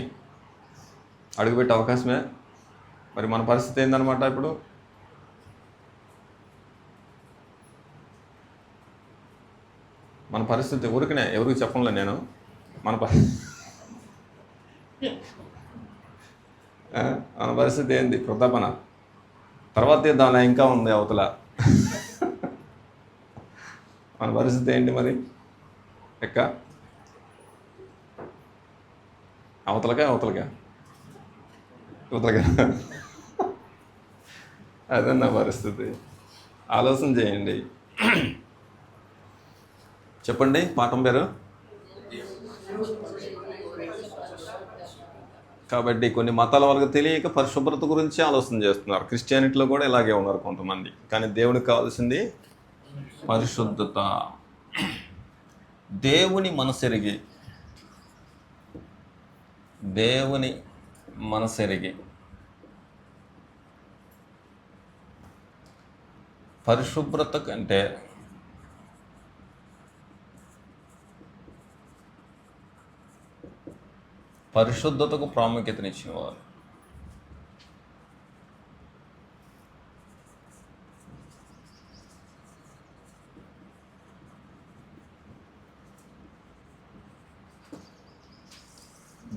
అడుగు పెట్టే అవకాశమే. మరి మన పరిస్థితి ఏందనమాట ఇప్పుడు? మన పరిస్థితి ఊరికనే ఎవరికి చెప్పంలే నేను. మన మన పరిస్థితి ఏంది? ప్రతాపన తర్వాత దాని ఇంకా ఉంది అవతల. మన పరిస్థితి ఏంటి మరి? ఎక్క అవతలకా యువతలకా అదే నా పరిస్థితి. ఆలోచన చేయండి. చెప్పండి పాఠం పేరు. కాబట్టి కొన్ని మతాల వాళ్ళకి తెలియక పరిశుభ్రత గురించి ఆలోచన చేస్తున్నారు. క్రిస్టియానిటీలో కూడా ఇలాగే ఉన్నారు కొంతమంది. కానీ దేవునికి కావాల్సింది పరిశుద్ధత. దేవుని మనసెరిగి పరిశుభ్రత కంటే పరిశుద్ధతకు ప్రాముఖ్యతనిచ్చిన వారు.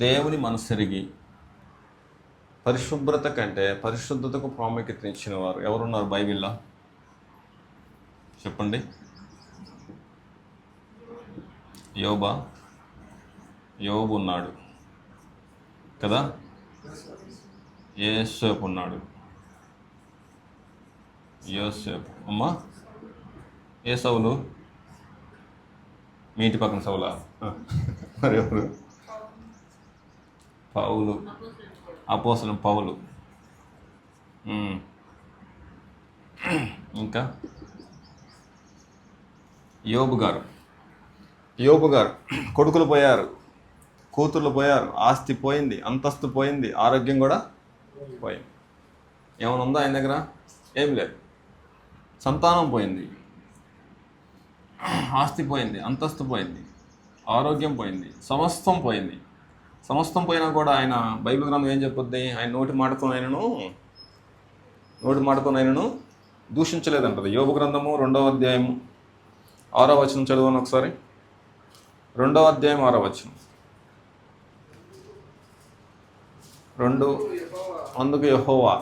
దేవుని మనసెరిగి పరిశుభ్రత కంటే పరిశుద్ధతకు ప్రాముఖ్యతనిచ్చిన వారు ఎవరున్నారు బైబిల్లో? చెప్పండి. యోబు ఉన్నాడు కదా, యోసేపు ఉన్నాడు. అమ్మా సౌలు మీ ఇంటి పక్కన సౌలా? మరి ఎవరు? పౌలు, అపోస్తలుడు పౌలు. ఇంకా యోబు గారు కొడుకులు పోయారు, కూతుర్లు పోయారు, ఆస్తి పోయింది, అంతస్తు పోయింది, ఆరోగ్యం కూడా పోయింది. ఏమైనా ఉందా ఆయన దగ్గర? ఏం లేదు. సంతానం పోయింది, ఆస్తి పోయింది, అంతస్తు పోయింది, ఆరోగ్యం పోయింది, సమస్తం పోయింది. సమస్తం పోయినా కూడా ఆయన బైబిల్ గ్రంథం ఏం చెప్పుద్ది? ఆయన నోటి మాటతోనైనను దూషించలేదంటది. యోబు గ్రంథము 2వ అధ్యాయము 6వ వచనం చదవను ఒకసారి. 2వ అధ్యాయం 6వ వచనం. అందుకు యెహోవా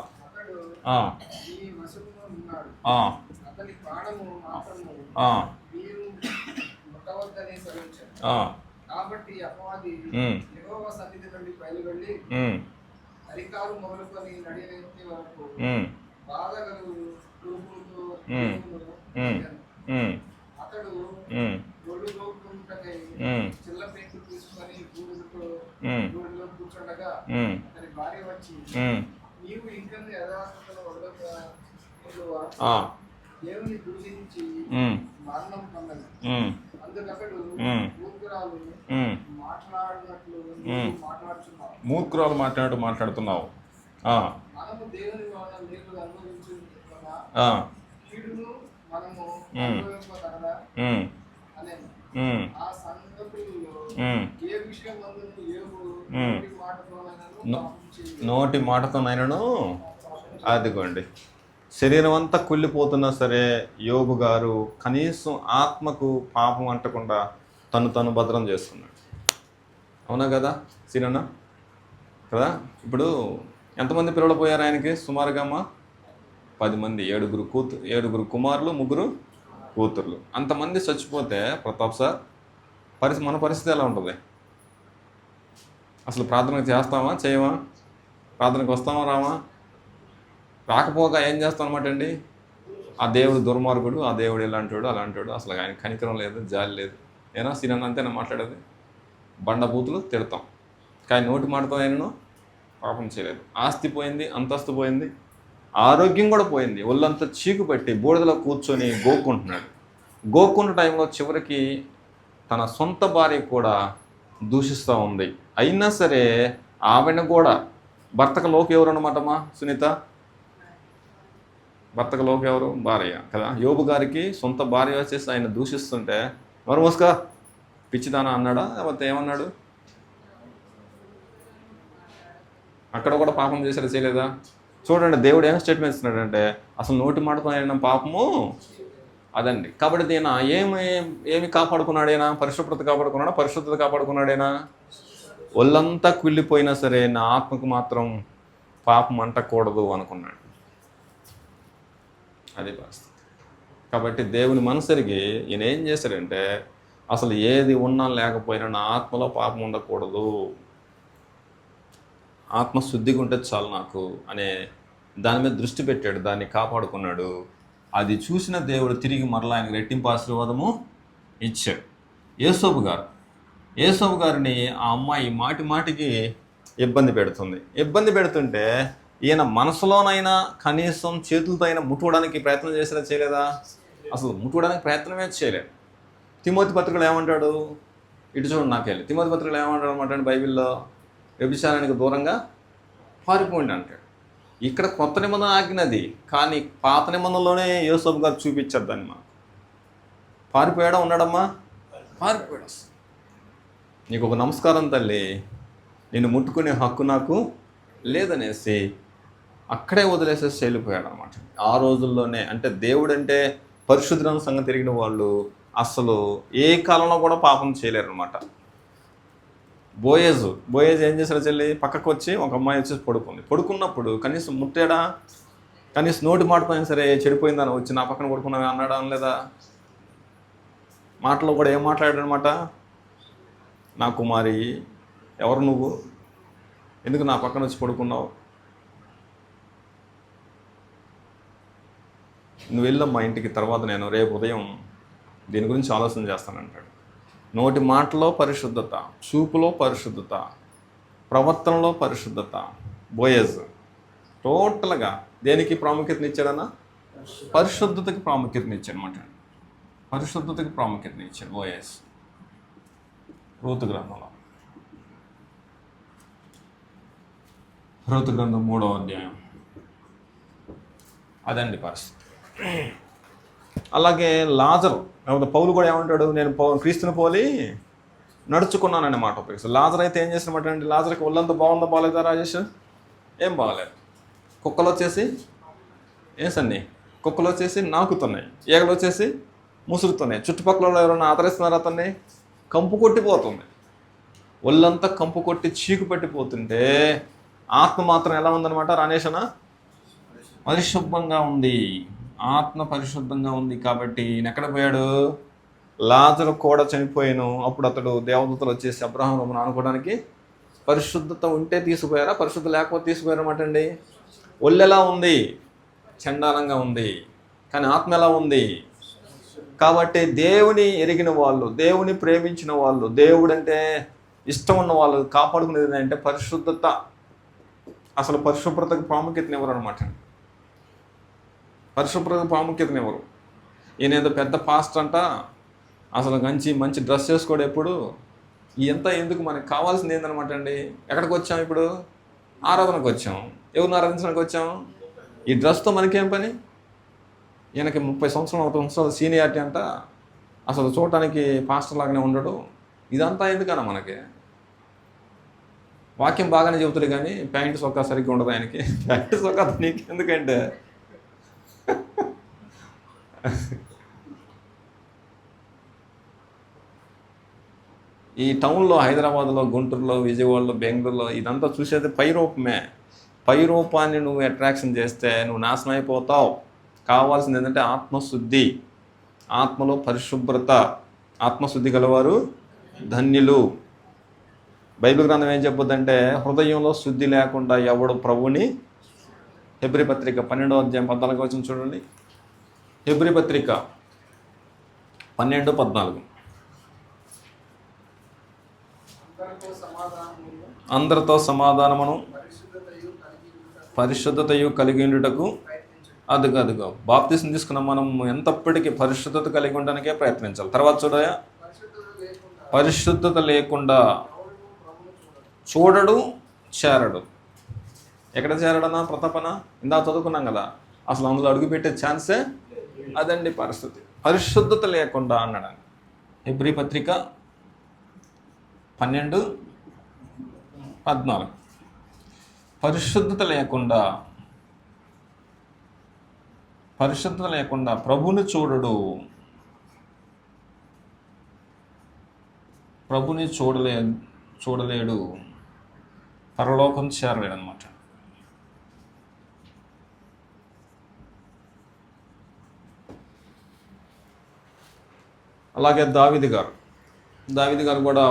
కాబట్టి అపవాది యెహోవా సన్నిధి నుండి బయలువెళ్ళి అరికాలు మొదలుకొని నడినెత్తి వరకు బాధగలు రూపులతో అతడు ఒళ్ళు దోపుకుంటనే చిల్ల పెంకు తీసుకొని గూడులో కూర్చుండగా అతని భార్య వచ్చి నీవు ఇంకా యథార్థతలో వదలగా దేవుని దూషించి మరణం పొందను. అందుకతడు ఊరుకు మూర్ఖురాలు ఉమ్, మాట్లాడినట్లు ఉమ్. మాట్లాడుతున్నావు. మూర్ఖురాలు మాట్లాడుతున్నావు. మనము దేవుని వలన మేలు అనుభవించుకున్న ఆ, కీడును మనము ఉమ్. అనుభవింపగలదా ఉమ్, అనేను. ఉమ్, ఆ సంగతుల్లో ఉమ్. ఏ విషయం నందును యోబు ఉమ్. నోటి మాటతోనైనను నో- పాపం చేయలేదు. నోటి మాటతోనైనను అదిగోండి శరీరం అంతా కుళ్ళిపోతున్నా సరే యోబు గారు కనీసం ఆత్మకు పాపం అంటకుండా తను భద్రం చేసుకున్నాడు. అవునా కదా సీనన్న కదా? ఇప్పుడు ఎంతమంది పిల్లలు పోయారు ఆయనకి? సుమారుగా అమ్మ 10 మంది, 7 కుమారులు, 3 కూతుర్లు. అంతమంది చచ్చిపోతే ప్రతాప్ సార్ మన పరిస్థితి ఎలా ఉంటుంది? అసలు ప్రార్థన చేస్తామా చేయమా? ప్రార్థనకు వస్తామా రామా? రాకపోగా ఏం చేస్తాం అనమాట అండి. ఆ దేవుడు దుర్మార్గుడు, ఆ దేవుడు ఇలాంటివాడు అలాంటివాడు, అసలు ఆయన కనికరం లేదు, జాలి లేదు. ఏనా సీనన్న అంతేనా మాట్లాడేది? బండబూతులు తిడతాం, కానీ నోటి మాటతో ఆయనను పాపం చేయలేదు. ఆస్తి పోయింది, అంతస్తు పోయింది, ఆరోగ్యం కూడా పోయింది. ఒళ్ళంతా చీకు పెట్టి బూడిదలో కూర్చొని గోక్కుంటున్నాడు. గోక్కున్న టైంలో చివరికి తన సొంత భార్య కూడా దూషిస్తూ ఉంది. అయినా సరే ఆమెను కూడా భర్తకు లోకి ఎవరు అన్నమాటమ్మా సునీత? భర్తకు లోకి ఎవరు? భార్య కదా. యోబు గారికి సొంత భార్య వచ్చేసి ఆయన దూషిస్తుంటే మరి మోసుగా పిచ్చిదానా అన్నాడా? లేకపోతే ఏమన్నాడు? అక్కడ కూడా పాపం చేశారా చేయలేదా? చూడండి దేవుడు ఏం స్టేట్మెంట్ ఇస్తున్నాడంటే అసలు నోటి మాటతో అయిన పాపము అదండి. కాబట్టి ఈయన ఏమి కాపాడుకున్నాడైనా? పరిశుభ్రత కాపాడుకున్నాడా? పరిశుద్ధత కాపాడుకున్నాడైనా? ఒళ్ళంతా కుళ్ళిపోయినా సరే నా ఆత్మకు మాత్రం పాపం అంటకూడదు అనుకున్నాడు. అది పరిస్థితి. కాబట్టి దేవుని మనసరిగి ఈయన ఏం చేశాడంటే అసలు ఏది ఉన్నా లేకపోయినా నా ఆత్మలో పాపం ఉండకూడదు, ఆత్మశుద్ధిగా ఉంటే చాలు నాకు అనే దాని మీద దృష్టి పెట్టాడు, దాన్ని కాపాడుకున్నాడు. అది చూసిన దేవుడు తిరిగి మరలా ఆయనకు రెట్టింపు ఆశీర్వాదము ఇచ్చాడు. యేసోబు గారిని ఆ అమ్మాయి మాటి మాటికి ఇబ్బంది పెడుతుంటే ఈయన మనసులోనైనా కనీసం చేతులతో అయినా ముట్టుకోవడానికి ప్రయత్నం చేసినా చేయలేదా? అసలు ముట్టుకోవడానికి ప్రయత్నమే చేయలేదు. తిమోతి పత్రికలు ఏమంటాడు? ఇటు చూడండి నాకెళ్ళి. తిమోతి పత్రికలు ఏమంటాడు అనమాట బైబిల్లో? వ్యభిచారానికి దూరంగా పారిపోండి అంటాడు. ఇక్కడ కొత్త నిబంధన ఆజ్ఞది, కానీ పాత నిబంధనలోనే యోసేపు గారు చూపించారు దాన్ని. మా పారిపోయాడా ఉన్నాడమ్మా? పారిపోయాడు. నీకు ఒక నమస్కారం తల్లి, నిన్ను ముట్టుకునే హక్కు నాకు లేదనేసి అక్కడే వదిలేసేసి వెళ్ళిపోయాడు అనమాట. ఆ రోజుల్లోనే అంటే దేవుడు అంటే పరిశుద్ధుల సంగతి తిరిగిన వాళ్ళు అసలు ఏ కాలంలో కూడా పాపం చేయలేరు అనమాట. బోయేజ్ ఏం చేశాడు? చెల్లి పక్కకు వచ్చి ఒక అమ్మాయి వచ్చేసి పడుకున్నప్పుడు కనీసం ముట్టాడా? కనీసం నోటి మాటపోయినా సరే చెడిపోయిందని వచ్చి నా పక్కన పడుకున్నావే అన్నాడా? అనలేదా? మాటలో కూడా ఏం మాట్లాడాడనమాట? నా కుమారి, ఎవరు నువ్వు? ఎందుకు నా పక్కన వచ్చి పడుకున్నావు? నువ్వు వెళ్ళమ్మా ఇంటికి, తర్వాత నేను రేపు ఉదయం దీని గురించి ఆలోచన చేస్తానంటాడు. నోటి మాటలో పరిశుద్ధత, చూపులో పరిశుద్ధత, ప్రవర్తనలో పరిశుద్ధత. బోయేజ్ టోటల్గా దేనికి ప్రాముఖ్యతనిచ్చాడన్నా? పరిశుద్ధతకి ప్రాముఖ్యతనిచ్చాడు అనమాట. పరిశుద్ధతకి ప్రాముఖ్యతనిచ్చాడు బోయేజ్. రూతు గ్రంథం 3వ అధ్యాయం అదండి పరిస్థితి. అలాగే లాజరు, పౌలు కూడా ఏమంటాడు? నేను క్రీస్తుని పోలి నడుచుకున్నాననే మాట ఉపయోగిస్తాను. లాజర్ అయితే ఏం చేసినమాట అండి? లాజర్కి ఒళ్ళంతా బాగుందా బాగాలేదా రాజేష్? ఏం బాగాలేదు. కుక్కలు వచ్చేసి కుక్కలు వచ్చేసి నాకుతున్నాయి, ఈగలు వచ్చేసి ముసురుతున్నాయి, చుట్టుపక్కల ఎవరైనా ఆదరిస్తున్నారు అతన్ని? కంపు కొట్టిపోతుంది. ఒళ్ళంతా కంపు కొట్టి చీకు పెట్టిపోతుంటే ఆత్మ మాత్రం ఎలా ఉందన్నమాట రానేషన? పరిశుభ్రంగా ఉంది. ఆత్మ పరిశుద్ధంగా ఉంది. కాబట్టి ఈయన ఎక్కడ పోయాడు? లాజరు కూడా చనిపోయాను. అప్పుడు అతడు దేవదూతలు వచ్చేసి అబ్రహాము అనుకోవడానికి పరిశుద్ధత ఉంటే తీసుకుపోయారా, పరిశుద్ధ లేకపోతే తీసుకుపోయారన్నమాట అండి. ఒళ్ళు ఎలా ఉంది? చండాలంగా ఉంది. కానీ ఆత్మ ఎలా ఉంది? కాబట్టి దేవుని ఎరిగిన వాళ్ళు, దేవుని ప్రేమించిన వాళ్ళు, దేవుడు అంటే ఇష్టం ఉన్న వాళ్ళు కాపాడుకునేది అంటే పరిశుద్ధత. అసలు పరిశుభ్రతకు ప్రాముఖ్యతనివ్వరు అనమాట. పరిశుభ్రతకు ప్రాముఖ్యతనివ్వరు. ఈయన ఏదో పెద్ద పాస్టర్ అంట, అసలు మంచి డ్రెస్ వేసుకోవడం ఎప్పుడు ఇదంతా ఎందుకు? మనకు కావాల్సింది ఏందనమాట అండి, ఎక్కడికి వచ్చాం ఇప్పుడు? ఆరాధనకు వచ్చాం. ఎవరిని ఆరాధించడానికి వచ్చాం? ఈ డ్రెస్తో మనకేం పని? ఈయనకి 30 సంవత్సరాలు 40 సంవత్సరాలు సీనియారిటీ అంట, అసలు చూడటానికి పాస్టర్ లాగానే ఉండడు. ఇదంతా ఎందుకన్నా మనకి? వాక్యం బాగానే చెబుతాడు కానీ ప్యాంటు సొక్కా సరిగ్గా ఉండదు ఆయనకి. ప్యాంటు సొక్కా నీకు ఎందుకంటే ఈ టౌన్లో హైదరాబాద్లో, గుంటూరులో, విజయవాడలో, బెంగళూరులో ఇదంతా చూసేది పైరూపమే. పైరూపాన్ని నువ్వు అట్రాక్షన్ చేస్తే నువ్వు నాశనం అయిపోతావు. కావాల్సింది ఏంటంటే ఆత్మశుద్ధి, ఆత్మలో పరిశుభ్రత. ఆత్మశుద్ధి గలవారు ధన్యులు. బైబిల్ గ్రంథం ఏం చెప్పొద్దంటే హృదయంలో శుద్ధి లేకుండా ఎవడు ప్రభుని, హెబ్రీ పత్రిక 12వ అధ్యాయం 14వ వచనం చూడండి. హెబ్రీ పత్రిక 12:14. అందరితో సమాధానమును పరిశుద్ధతయు కలిగి ఉండుటకు అదుగో బాప్తిసం తీసుకున్న మనం ఎంతప్పటికీ పరిశుద్ధత కలిగి ఉండడానికే ప్రయత్నించాలి. తర్వాత చూడయా, పరిశుద్ధత లేకుండా చూడడు చేరడు. ఎక్కడ చేరడనా? ప్రతాపన ఇందా చదువుకున్నాం కదా, అసలు అందులో అడుగుపెట్టే ఛాన్సే అదండి పరిస్థితి. పరిశుద్ధత లేకుండా అన్నాడని. హెబ్రీ పత్రిక 12:14. పరిశుద్ధత లేకుండా ప్రభుని చూడలేడు, పరలోకం చేరలేడు అనమాట. అలాగే దావీదు గారు కూడా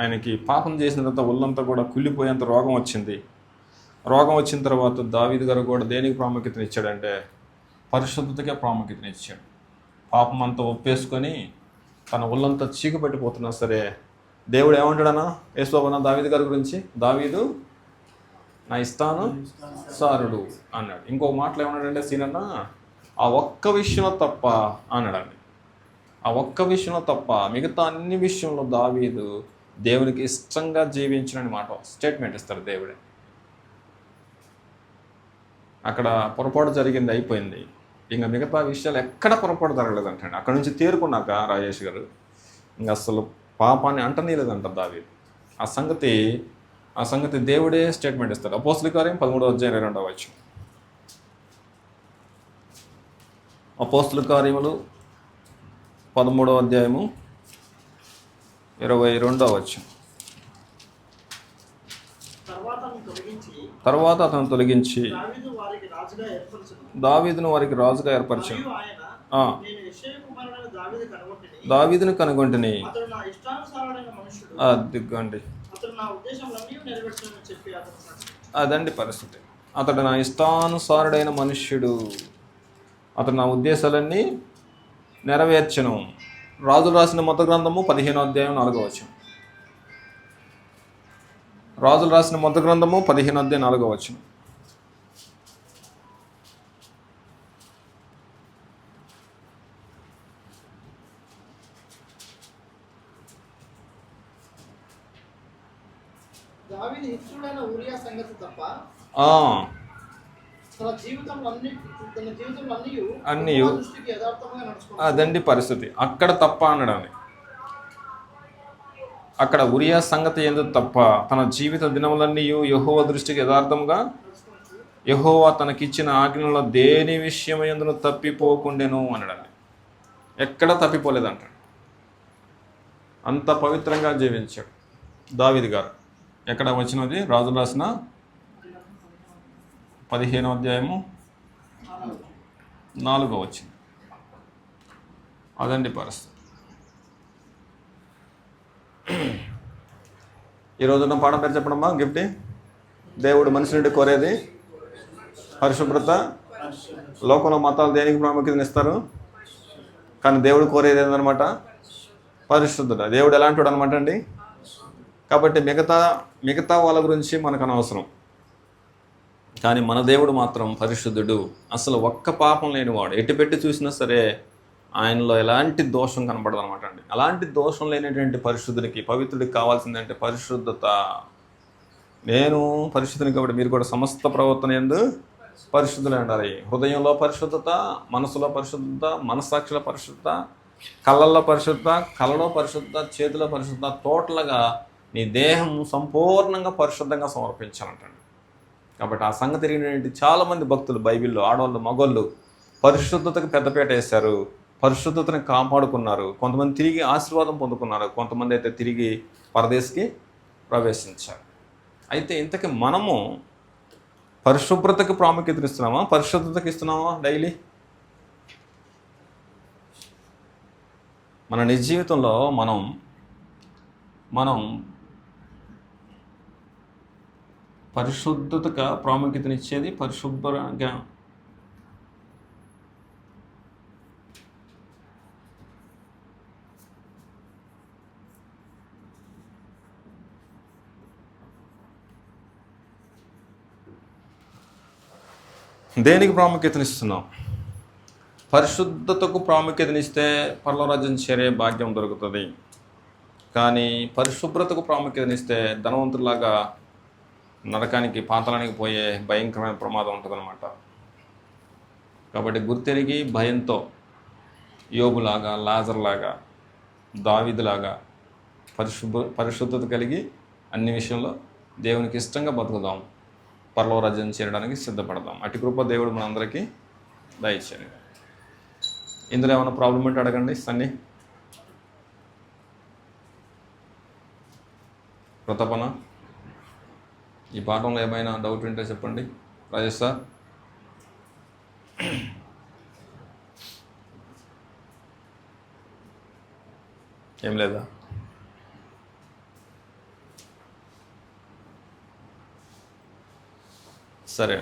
ఆయనకి పాపం చేసిన తర్వాత ఒళ్ళంతా కూడా కుళ్ళిపోయేంత రోగం వచ్చింది. రోగం వచ్చిన తర్వాత దావీదు గారు కూడా దేనికి ప్రాముఖ్యతనిచ్చాడంటే పరిశుద్ధతకే ప్రాముఖ్యతనిచ్చాడు. పాపం అంతా ఒప్పేసుకొని తన ఒళ్ళంతా చీకపెట్టిపోతున్నా సరే దేవుడు ఏమంటాడన్నా యేసుబాబు దావీదు గారి గురించి? దావీదు నా ఇష్టానుసారుడు అన్నాడు. ఇంకో మాటలు ఏమన్నాడంటే సీనన్న, ఆ ఒక్క విషయంలో తప్ప అన్నాడండి. ఆ ఒక్క విషయంలో తప్ప మిగతా అన్ని విషయంలో దావీదు దేవునికి ఇష్టంగా జీవించిన మాట స్టేట్మెంట్ ఇస్తాడు దేవుడే. అక్కడ పొరపాటు జరిగింది, అయిపోయింది. ఇంకా మిగతా విషయాలు ఎక్కడ పొరపాటు జరగలేదు అంటాడు. అక్కడ నుంచి తేరుకున్నాక రాజేష్ గారు ఇంకా అసలు పాపాన్ని అంటనీయలేదంట దావీదు. ఆ సంగతి దేవుడే స్టేట్మెంట్ ఇస్తాడు. అపోస్తలుల కార్యం 13వ అధ్యాయం 22వ వచనం. అపోస్తలుల కార్యములు 13వ అధ్యాయము 22వ వచనం. తర్వాత అతను తొలగించి దావీదును వారికి రాజుగా ఏర్పరిచాడు. దావీదును కనుగొంటిని. అదిగోండి, అదండి పరిస్థితి. అతడు నా ఇష్టానుసారుడైన మనుష్యుడు, అతడు నా ఉద్దేశాలన్నీ నెరవేర్చను. రాజులు రాసిన మొదటి గ్రంథము 15వ అధ్యాయం 4వ వచనం. రాజులు రాసిన మొదటి గ్రంథము 15వ అధ్యాయం 4వ వచనం. దావీదు హిత్తుడైన ఊరియా సంగతి తప్ప తన జీవితంలో అన్నీ యథార్థంగా నడుచుకున్నాడు. అదండి పరిస్థితి. అక్కడ తప్ప అనడాన్ని, అక్కడ ఉరియా సంగతి ఎందుకు తప్ప తన జీవిత దినములన్నీ యెహోవా దృష్టికి యథార్థంగా, యెహోవా తనకిచ్చిన ఆజ్ఞలో దేని విషయం ఎందును తప్పిపోకుండెను అనడాన్ని. ఎక్కడ తప్పిపోలేదంటాడు. అంత పవిత్రంగా జీవించాడు దావీదు గారు. ఎక్కడ వచ్చినది? రాజులు రాసిన 15వ అధ్యాయము 4వ వచనం. అదండి పరిస్థితి. ఈరోజున్న పాఠం పేరు చెప్పడమ్మా. గిఫ్ట్ దేవుడు మనిషి నుండి కోరేది పరిశుభ్రత. లోకంలో మతాలు దేనికి ప్రాముఖ్యతను ఇస్తారు, కానీ దేవుడు కోరేది ఏంటనమాట? పరిశుద్ధత. దేవుడు ఎలాంటి వాడు అనమాట అండి. కాబట్టి మిగతా వాళ్ళ గురించి మనకు అనవసరం, కానీ మన దేవుడు మాత్రం పరిశుద్ధుడు. అసలు ఒక్క పాపం లేనివాడు. ఎటు పెట్టి చూసినా సరే ఆయనలో ఎలాంటి దోషం కనపడదు అనమాట అండి. అలాంటి దోషం లేనటువంటి పరిశుద్ధునికి, పవిత్రుడికి కావాల్సిందంటే పరిశుద్ధత. నేను పరిశుద్ధుని కాబట్టి మీరు కూడా సమస్త ప్రవర్తన యందు పరిశుద్ధులై ఉండాలి. హృదయంలో పరిశుద్ధత, మనసులో పరిశుద్ధత, మనస్సాక్షిలో పరిశుద్ధత, కళ్ళల్లో పరిశుద్ధత, కళ్ళలో పరిశుద్ధత, చేతిలో పరిశుద్ధత, టోటల్గా నీ దేహం సంపూర్ణంగా పరిశుద్ధంగా సమర్పించాలంటండి. కాబట్టి ఆ సంగతి తెలియనటువంటి చాలామంది భక్తులు బైబిల్లో ఆడవాళ్ళు మగోళ్ళు పరిశుద్ధతకు పెద్దపీట వేశారు, పరిశుద్ధతని కాపాడుకున్నారు. కొంతమంది తిరిగి ఆశీర్వాదం పొందుకున్నారు, కొంతమంది అయితే తిరిగి పరదేశికి ప్రవేశించారు. అయితే ఇంతకీ మనము పరిశుభ్రతకు ప్రాముఖ్యత ఇస్తున్నామా, పరిశుద్ధతకి ఇస్తున్నామా? డైలీ మన నిజ జీవితంలో మనం పరిశుద్ధతగా ప్రాముఖ్యతనిచ్చేది పరిశుభ్రంగా దేనికి ప్రాముఖ్యతనిస్తున్నాం? పరిశుద్ధతకు ప్రాముఖ్యతనిస్తే పరలోకరాజ్యం చేరే భాగ్యం దొరుకుతుంది. కానీ పరిశుభ్రతకు ప్రాముఖ్యతనిస్తే ధనవంతులాగా నరకానికి, పాతాళానికి పోయే భయంకరమైన ప్రమాదం ఉంటుందన్నమాట. కాబట్టి గుర్తెరిగి భయంతో యోబులాగా, లాజర్లాగా, దావీదులాగా పరిశుద్ధత కలిగి అన్ని విషయంలో దేవునికి ఇష్టంగా బతుకుదాం, పరలోకరాజ్యం చేరడానికి సిద్ధపడదాం. అటు కృప దేవుడు మనందరికీ దయచేయండి. ఇందులో ఏమైనా ప్రాబ్లం ఉంటే అడగండి. సన్నీ, ప్రతాపన, ఈ పాఠంలో ఏమైనా డౌట్ ఉంటే చెప్పండి. రాజేష్ సార్, ఏం లేదా? సరే.